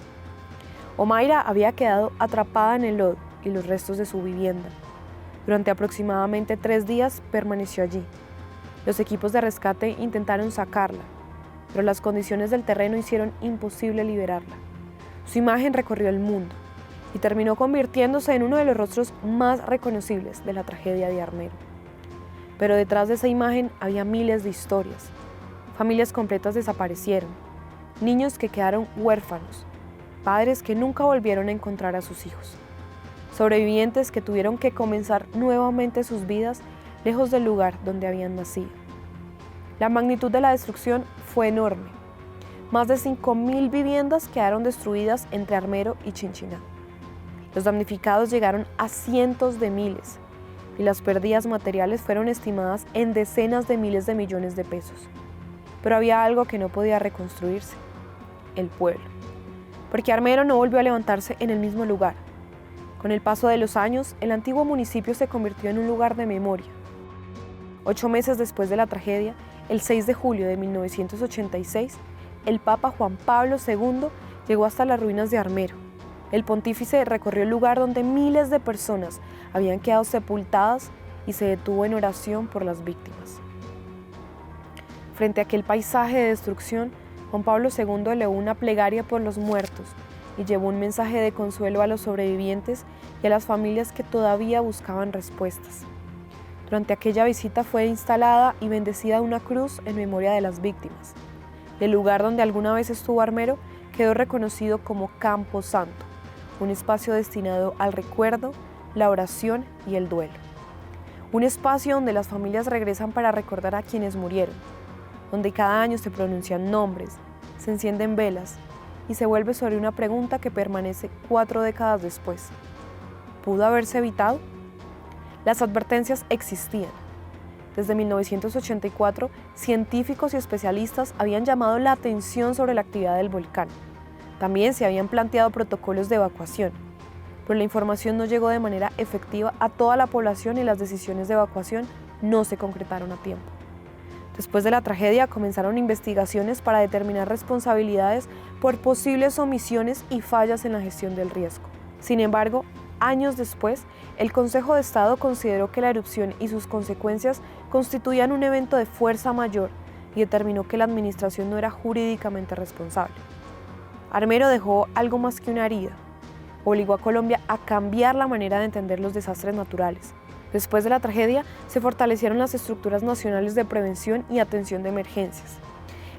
Omaira había quedado atrapada en el lodo y los restos de su vivienda. Durante aproximadamente 3 días permaneció allí. Los equipos de rescate intentaron sacarla, pero las condiciones del terreno hicieron imposible liberarla. Su imagen recorrió el mundo y terminó convirtiéndose en uno de los rostros más reconocibles de la tragedia de Armero. Pero detrás de esa imagen había miles de historias. Familias completas desaparecieron, niños que quedaron huérfanos, padres que nunca volvieron a encontrar a sus hijos, sobrevivientes que tuvieron que comenzar nuevamente sus vidas lejos del lugar donde habían nacido. La magnitud de la destrucción fue enorme. Más de 5.000 viviendas quedaron destruidas entre Armero y Chinchiná. Los damnificados llegaron a cientos de miles y las pérdidas materiales fueron estimadas en decenas de miles de millones de pesos. Pero había algo que no podía reconstruirse: el pueblo. Porque Armero no volvió a levantarse en el mismo lugar. Con el paso de los años, el antiguo municipio se convirtió en un lugar de memoria. 8 meses después de la tragedia, el 6 de julio de 1986, el Papa Juan Pablo II llegó hasta las ruinas de Armero. El pontífice recorrió el lugar donde miles de personas habían quedado sepultadas y se detuvo en oración por las víctimas. Frente a aquel paisaje de destrucción, Juan Pablo II elevó una plegaria por los muertos y llevó un mensaje de consuelo a los sobrevivientes y a las familias que todavía buscaban respuestas. Durante aquella visita fue instalada y bendecida una cruz en memoria de las víctimas. El lugar donde alguna vez estuvo Armero quedó reconocido como Campo Santo, un espacio destinado al recuerdo, la oración y el duelo. Un espacio donde las familias regresan para recordar a quienes murieron, donde cada año se pronuncian nombres, se encienden velas y se vuelve sobre una pregunta que permanece 4 décadas después. ¿Pudo haberse evitado? Las advertencias existían. Desde 1984, científicos y especialistas habían llamado la atención sobre la actividad del volcán. También se habían planteado protocolos de evacuación, pero la información no llegó de manera efectiva a toda la población y las decisiones de evacuación no se concretaron a tiempo. Después de la tragedia comenzaron investigaciones para determinar responsabilidades por posibles omisiones y fallas en la gestión del riesgo. Sin embargo, años después, el Consejo de Estado consideró que la erupción y sus consecuencias constituían un evento de fuerza mayor y determinó que la administración no era jurídicamente responsable. Armero dejó algo más que una herida. Obligó a Colombia a cambiar la manera de entender los desastres naturales. Después de la tragedia, se fortalecieron las estructuras nacionales de prevención y atención de emergencias.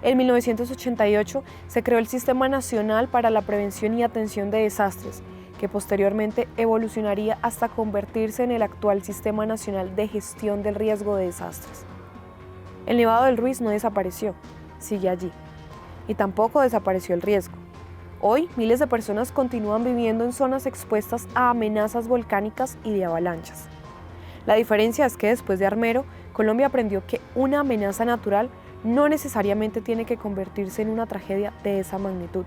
En 1988 se creó el Sistema Nacional para la Prevención y Atención de Desastres, que posteriormente evolucionaría hasta convertirse en el actual Sistema Nacional de Gestión del Riesgo de Desastres. El Nevado del Ruiz no desapareció, sigue allí, y tampoco desapareció el riesgo. Hoy, miles de personas continúan viviendo en zonas expuestas a amenazas volcánicas y de avalanchas. La diferencia es que después de Armero, Colombia aprendió que una amenaza natural no necesariamente tiene que convertirse en una tragedia de esa magnitud.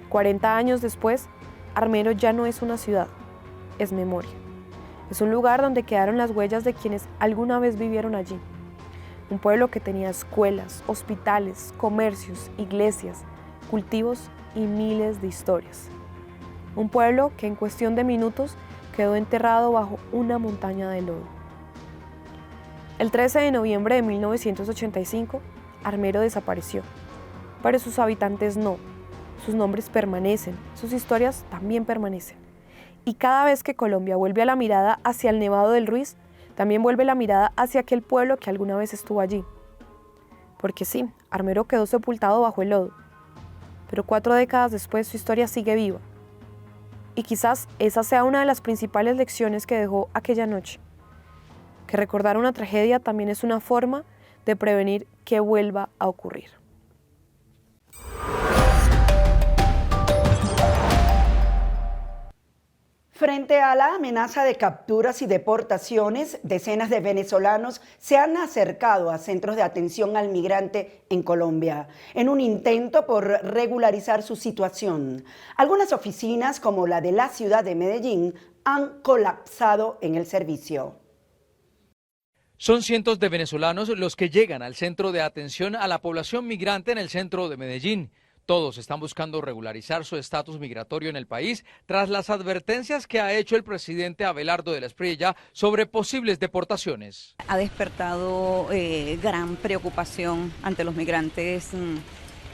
40 años después, Armero ya no es una ciudad, es memoria. Es un lugar donde quedaron las huellas de quienes alguna vez vivieron allí. Un pueblo que tenía escuelas, hospitales, comercios, iglesias, cultivos y miles de historias. Un pueblo que en cuestión de minutos quedó enterrado bajo una montaña de lodo. El 13 de noviembre de 1985, Armero desapareció, pero sus habitantes no. Sus nombres permanecen, sus historias también permanecen. Y cada vez que Colombia vuelve a la mirada hacia el Nevado del Ruiz, también vuelve la mirada hacia aquel pueblo que alguna vez estuvo allí. Porque sí, Armero quedó sepultado bajo el lodo, pero 4 décadas después su historia sigue viva. Y quizás esa sea una de las principales lecciones que dejó aquella noche. Que recordar una tragedia también es una forma de prevenir que vuelva a ocurrir. Frente a la amenaza de capturas y deportaciones, decenas de venezolanos se han acercado a centros de atención al migrante en Colombia, en un intento por regularizar su situación. Algunas oficinas, como la de la ciudad de Medellín, han colapsado en el servicio. Son cientos de venezolanos los que llegan al centro de atención a la población migrante en el centro de Medellín. Todos están buscando regularizar su estatus migratorio en el país tras las advertencias que ha hecho el presidente Abelardo de la Espriella sobre posibles deportaciones. Ha despertado gran preocupación ante los migrantes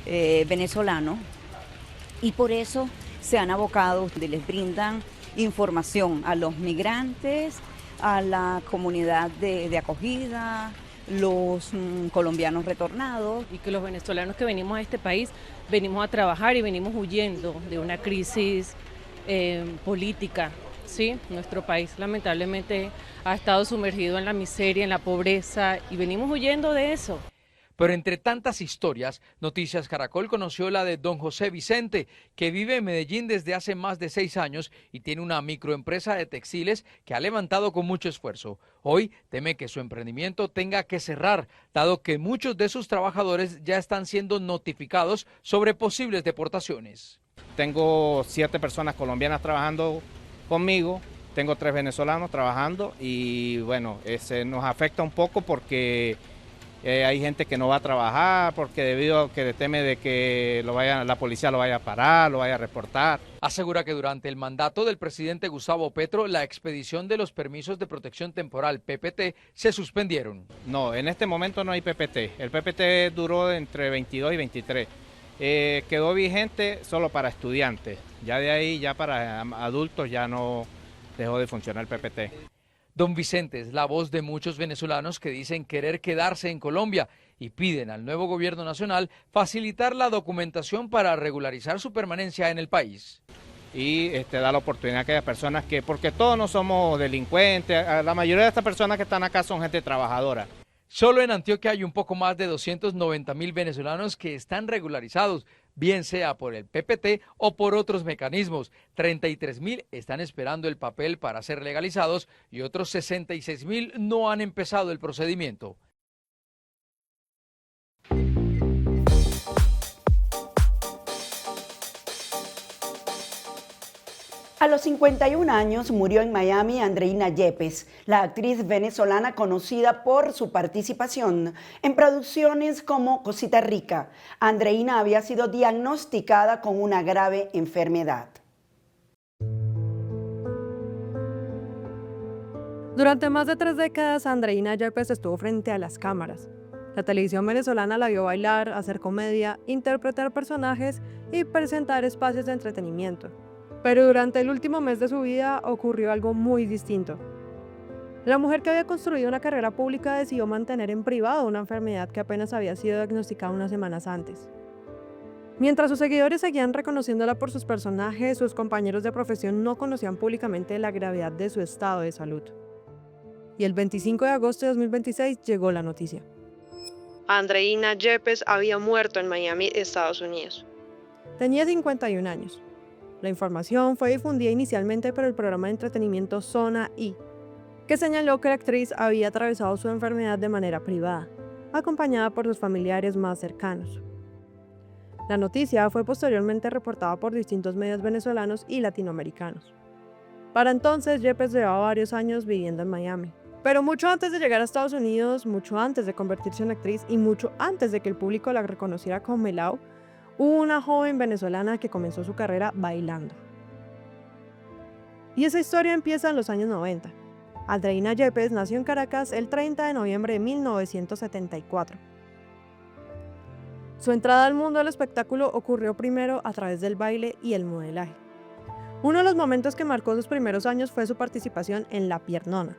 venezolanos y por eso se han abocado, les brindan información a los migrantes, a la comunidad de acogida, los colombianos retornados. Y que los venezolanos que venimos a este país venimos a trabajar y venimos huyendo de una crisis política, ¿sí? Nuestro país lamentablemente ha estado sumergido en la miseria, en la pobreza y venimos huyendo de eso. Pero entre tantas historias, Noticias Caracol conoció la de don José Vicente, que vive en Medellín desde hace más de 6 años y tiene una microempresa de textiles que ha levantado con mucho esfuerzo. Hoy teme que su emprendimiento tenga que cerrar, dado que muchos de sus trabajadores ya están siendo notificados sobre posibles deportaciones. Tengo 7 personas colombianas trabajando conmigo Tengo 3 venezolanos trabajando y bueno, nos afecta un poco porque hay gente que no va a trabajar porque debido a que teme de que la policía lo vaya a parar, lo vaya a reportar. Asegura que durante el mandato del presidente Gustavo Petro, la expedición de los permisos de protección temporal, PPT, se suspendieron. No, en este momento no hay PPT. El PPT duró entre 22 y 23. Quedó vigente solo para estudiantes. Ya de ahí, ya para adultos, ya no dejó de funcionar el PPT. Don Vicente es la voz de muchos venezolanos que dicen querer quedarse en Colombia y piden al nuevo gobierno nacional facilitar la documentación para regularizar su permanencia en el país. Y da la oportunidad a aquellas personas porque todos no somos delincuentes, la mayoría de estas personas que están acá son gente trabajadora. Solo en Antioquia hay un poco más de 290.000 venezolanos que están regularizados, bien sea por el PPT o por otros mecanismos. 33.000 están esperando el papel para ser legalizados y otros 66.000 no han empezado el procedimiento. A los 51 años murió en Miami Andreina Yepes, la actriz venezolana conocida por su participación en producciones como Cosita Rica. Andreina había sido diagnosticada con una grave enfermedad. Durante más de 3 décadas, Andreina Yepes estuvo frente a las cámaras. La televisión venezolana la vio bailar, hacer comedia, interpretar personajes y presentar espacios de entretenimiento. Pero durante el último mes de su vida ocurrió algo muy distinto. La mujer que había construido una carrera pública decidió mantener en privado una enfermedad que apenas había sido diagnosticada unas semanas antes. Mientras sus seguidores seguían reconociéndola por sus personajes, sus compañeros de profesión no conocían públicamente la gravedad de su estado de salud. Y el 25 de agosto de 2026 llegó la noticia. Andreina Yepes había muerto en Miami, Estados Unidos. Tenía 51 años. La información fue difundida inicialmente por el programa de entretenimiento Zona I, que señaló que la actriz había atravesado su enfermedad de manera privada, acompañada por sus familiares más cercanos. La noticia fue posteriormente reportada por distintos medios venezolanos y latinoamericanos. Para entonces, Yepes llevaba varios años viviendo en Miami. Pero mucho antes de llegar a Estados Unidos, mucho antes de convertirse en actriz y mucho antes de que el público la reconociera como Melao, hubo una joven venezolana que comenzó su carrera bailando. Y esa historia empieza en los años 90. Andreina Yepes nació en Caracas el 30 de noviembre de 1974. Su entrada al mundo del espectáculo ocurrió primero a través del baile y el modelaje. Uno de los momentos que marcó sus primeros años fue su participación en La Piernona,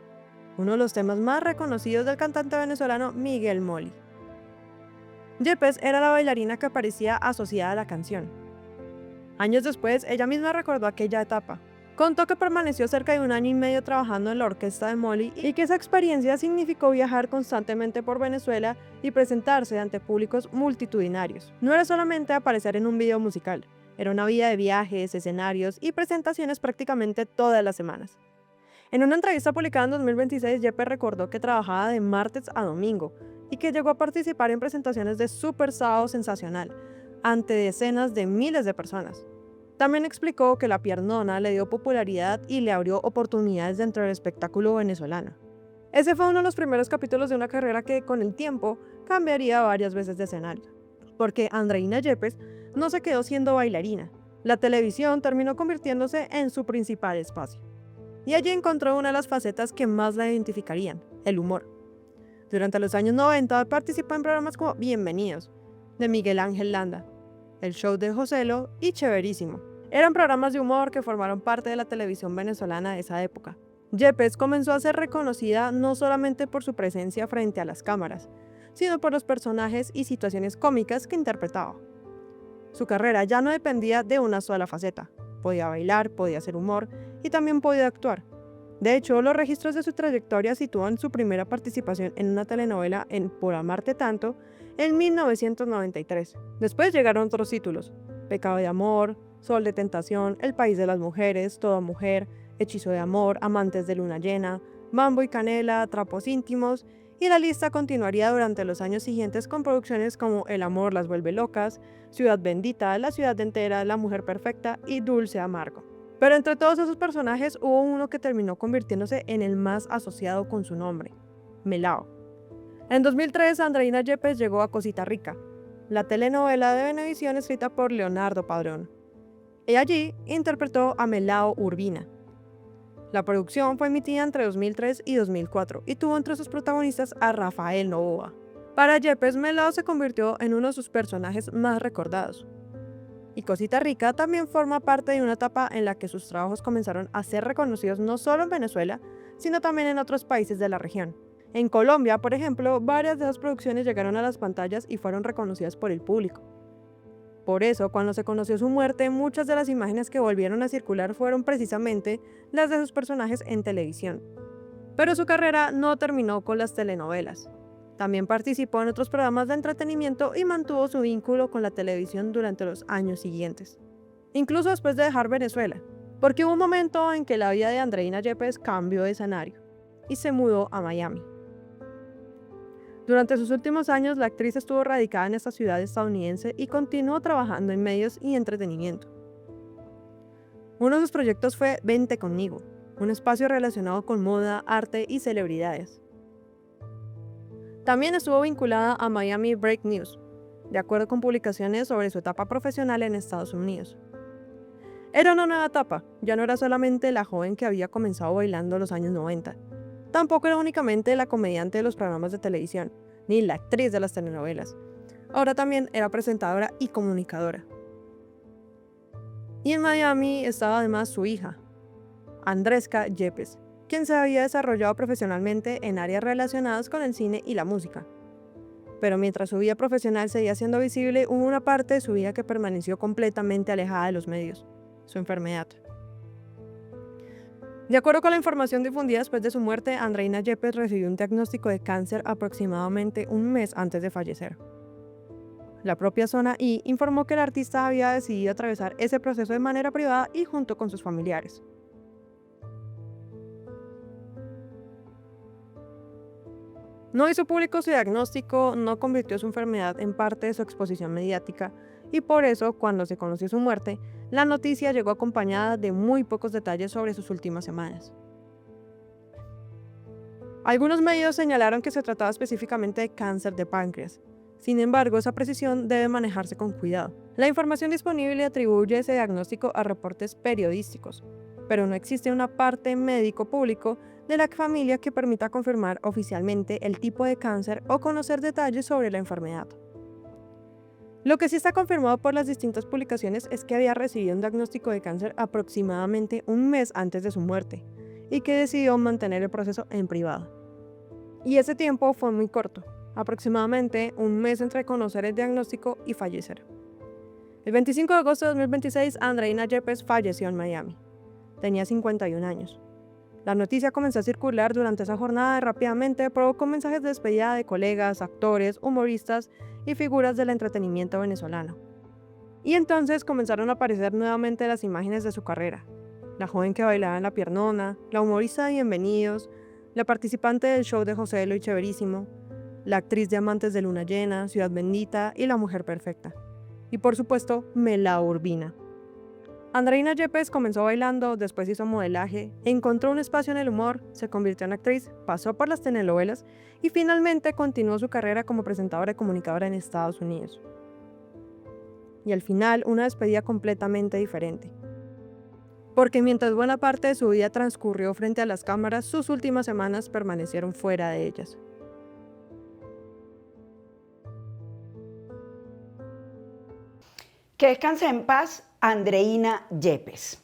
uno de los temas más reconocidos del cantante venezolano Miguel Moli. Yepes era la bailarina que aparecía asociada a la canción. Años después, ella misma recordó aquella etapa. Contó que permaneció cerca de 1 año y medio trabajando en la orquesta de Moli y que esa experiencia significó viajar constantemente por Venezuela y presentarse ante públicos multitudinarios. No era solamente aparecer en un video musical, era una vida de viajes, escenarios y presentaciones prácticamente todas las semanas. En una entrevista publicada en 2026, Yepes recordó que trabajaba de martes a domingo y que llegó a participar en presentaciones de Super Sábado Sensacional ante decenas de miles de personas. También explicó que La Piernona le dio popularidad y le abrió oportunidades dentro del espectáculo venezolano. Ese fue uno de los primeros capítulos de una carrera que con el tiempo cambiaría varias veces de escenario, porque Andreina Yepes no se quedó siendo bailarina. La televisión terminó convirtiéndose en su principal espacio. Y allí encontró una de las facetas que más la identificarían, el humor. Durante los años 90 participó en programas como Bienvenidos, de Miguel Ángel Landa, El Show de Joselo y Chéverísimo. Eran programas de humor que formaron parte de la televisión venezolana de esa época. Yepes comenzó a ser reconocida no solamente por su presencia frente a las cámaras, sino por los personajes y situaciones cómicas que interpretaba. Su carrera ya no dependía de una sola faceta. Podía bailar, podía hacer humor y también podía actuar. De hecho, los registros de su trayectoria sitúan su primera participación en una telenovela en Por Amarte Tanto en 1993. Después llegaron otros títulos: Pecado de Amor, Sol de Tentación, El País de las Mujeres, Toda Mujer, Hechizo de Amor, Amantes de Luna Llena, Mambo y Canela, Trapos Íntimos, y la lista continuaría durante los años siguientes con producciones como El Amor las vuelve locas, Ciudad Bendita, La Ciudad Entera, La Mujer Perfecta y Dulce Amargo. Pero entre todos esos personajes hubo uno que terminó convirtiéndose en el más asociado con su nombre, Melao. En 2003, Andreina Yepes llegó a Cosita Rica, la telenovela de Venevisión escrita por Leonardo Padrón. Y allí interpretó a Melao Urbina. La producción fue emitida entre 2003 y 2004 y tuvo entre sus protagonistas a Rafael Novoa. Para Yepes, Melao se convirtió en uno de sus personajes más recordados. Y Cosita Rica también forma parte de una etapa en la que sus trabajos comenzaron a ser reconocidos no solo en Venezuela, sino también en otros países de la región. En Colombia, por ejemplo, varias de esas producciones llegaron a las pantallas y fueron reconocidas por el público. Por eso, cuando se conoció su muerte, muchas de las imágenes que volvieron a circular fueron precisamente las de sus personajes en televisión. Pero su carrera no terminó con las telenovelas. También participó en otros programas de entretenimiento y mantuvo su vínculo con la televisión durante los años siguientes. Incluso después de dejar Venezuela, porque hubo un momento en que la vida de Andreina Yepes cambió de escenario y se mudó a Miami. Durante sus últimos años, la actriz estuvo radicada en esta ciudad estadounidense y continuó trabajando en medios y entretenimiento. Uno de sus proyectos fue Vente Conmigo, un espacio relacionado con moda, arte y celebridades. También estuvo vinculada a Miami Break News, de acuerdo con publicaciones sobre su etapa profesional en Estados Unidos. Era una nueva etapa, ya no era solamente la joven que había comenzado bailando en los años 90. Tampoco era únicamente la comediante de los programas de televisión, ni la actriz de las telenovelas. Ahora también era presentadora y comunicadora. Y en Miami estaba además su hija, Andreska Yepes, quien se había desarrollado profesionalmente en áreas relacionadas con el cine y la música. Pero mientras su vida profesional seguía siendo visible, hubo una parte de su vida que permaneció completamente alejada de los medios, su enfermedad. De acuerdo con la información difundida después de su muerte, Andreina Yepes recibió un diagnóstico de cáncer aproximadamente un mes antes de fallecer. La propia Zona I informó que el artista había decidido atravesar ese proceso de manera privada y junto con sus familiares. No hizo público su diagnóstico, no convirtió su enfermedad en parte de su exposición mediática y por eso, cuando se conoció su muerte, la noticia llegó acompañada de muy pocos detalles sobre sus últimas semanas. Algunos medios señalaron que se trataba específicamente de cáncer de páncreas. Sin embargo, esa precisión debe manejarse con cuidado. La información disponible atribuye ese diagnóstico a reportes periodísticos, pero no existe una parte médico-público de la familia que permita confirmar oficialmente el tipo de cáncer o conocer detalles sobre la enfermedad. Lo que sí está confirmado por las distintas publicaciones es que había recibido un diagnóstico de cáncer aproximadamente un mes antes de su muerte y que decidió mantener el proceso en privado. Y ese tiempo fue muy corto, aproximadamente un mes entre conocer el diagnóstico y fallecer. El 25 de agosto de 2026, Andreina Yepes falleció en Miami. Tenía 51 años. La noticia comenzó a circular durante esa jornada y rápidamente provocó mensajes de despedida de colegas, actores, humoristas y figuras del entretenimiento venezolano. Y entonces comenzaron a aparecer nuevamente las imágenes de su carrera. La joven que bailaba en la piernona, la humorista de Bienvenidos, la participante del show de José Eloy Chéverísimo, la actriz de Amantes de Luna Llena, Ciudad Bendita y La Mujer Perfecta. Y por supuesto, Melao Urbina. Andreina Yepes comenzó bailando, después hizo modelaje, encontró un espacio en el humor, se convirtió en actriz, pasó por las telenovelas y finalmente continuó su carrera como presentadora y comunicadora en Estados Unidos. Y al final, una despedida completamente diferente. Porque mientras buena parte de su vida transcurrió frente a las cámaras, sus últimas semanas permanecieron fuera de ellas. Que descanse en paz, Andreina Yepes.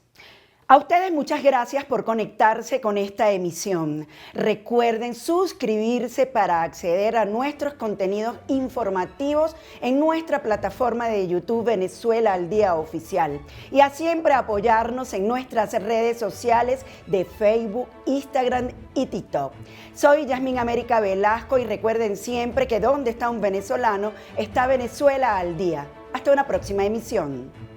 A ustedes muchas gracias por conectarse con esta emisión. Recuerden suscribirse para acceder a nuestros contenidos informativos en nuestra plataforma de YouTube Venezuela al Día Oficial y a siempre apoyarnos en nuestras redes sociales de Facebook, Instagram y TikTok. Soy Yasmín América Velasco y recuerden siempre que donde está un venezolano está Venezuela al Día. Hasta una próxima emisión.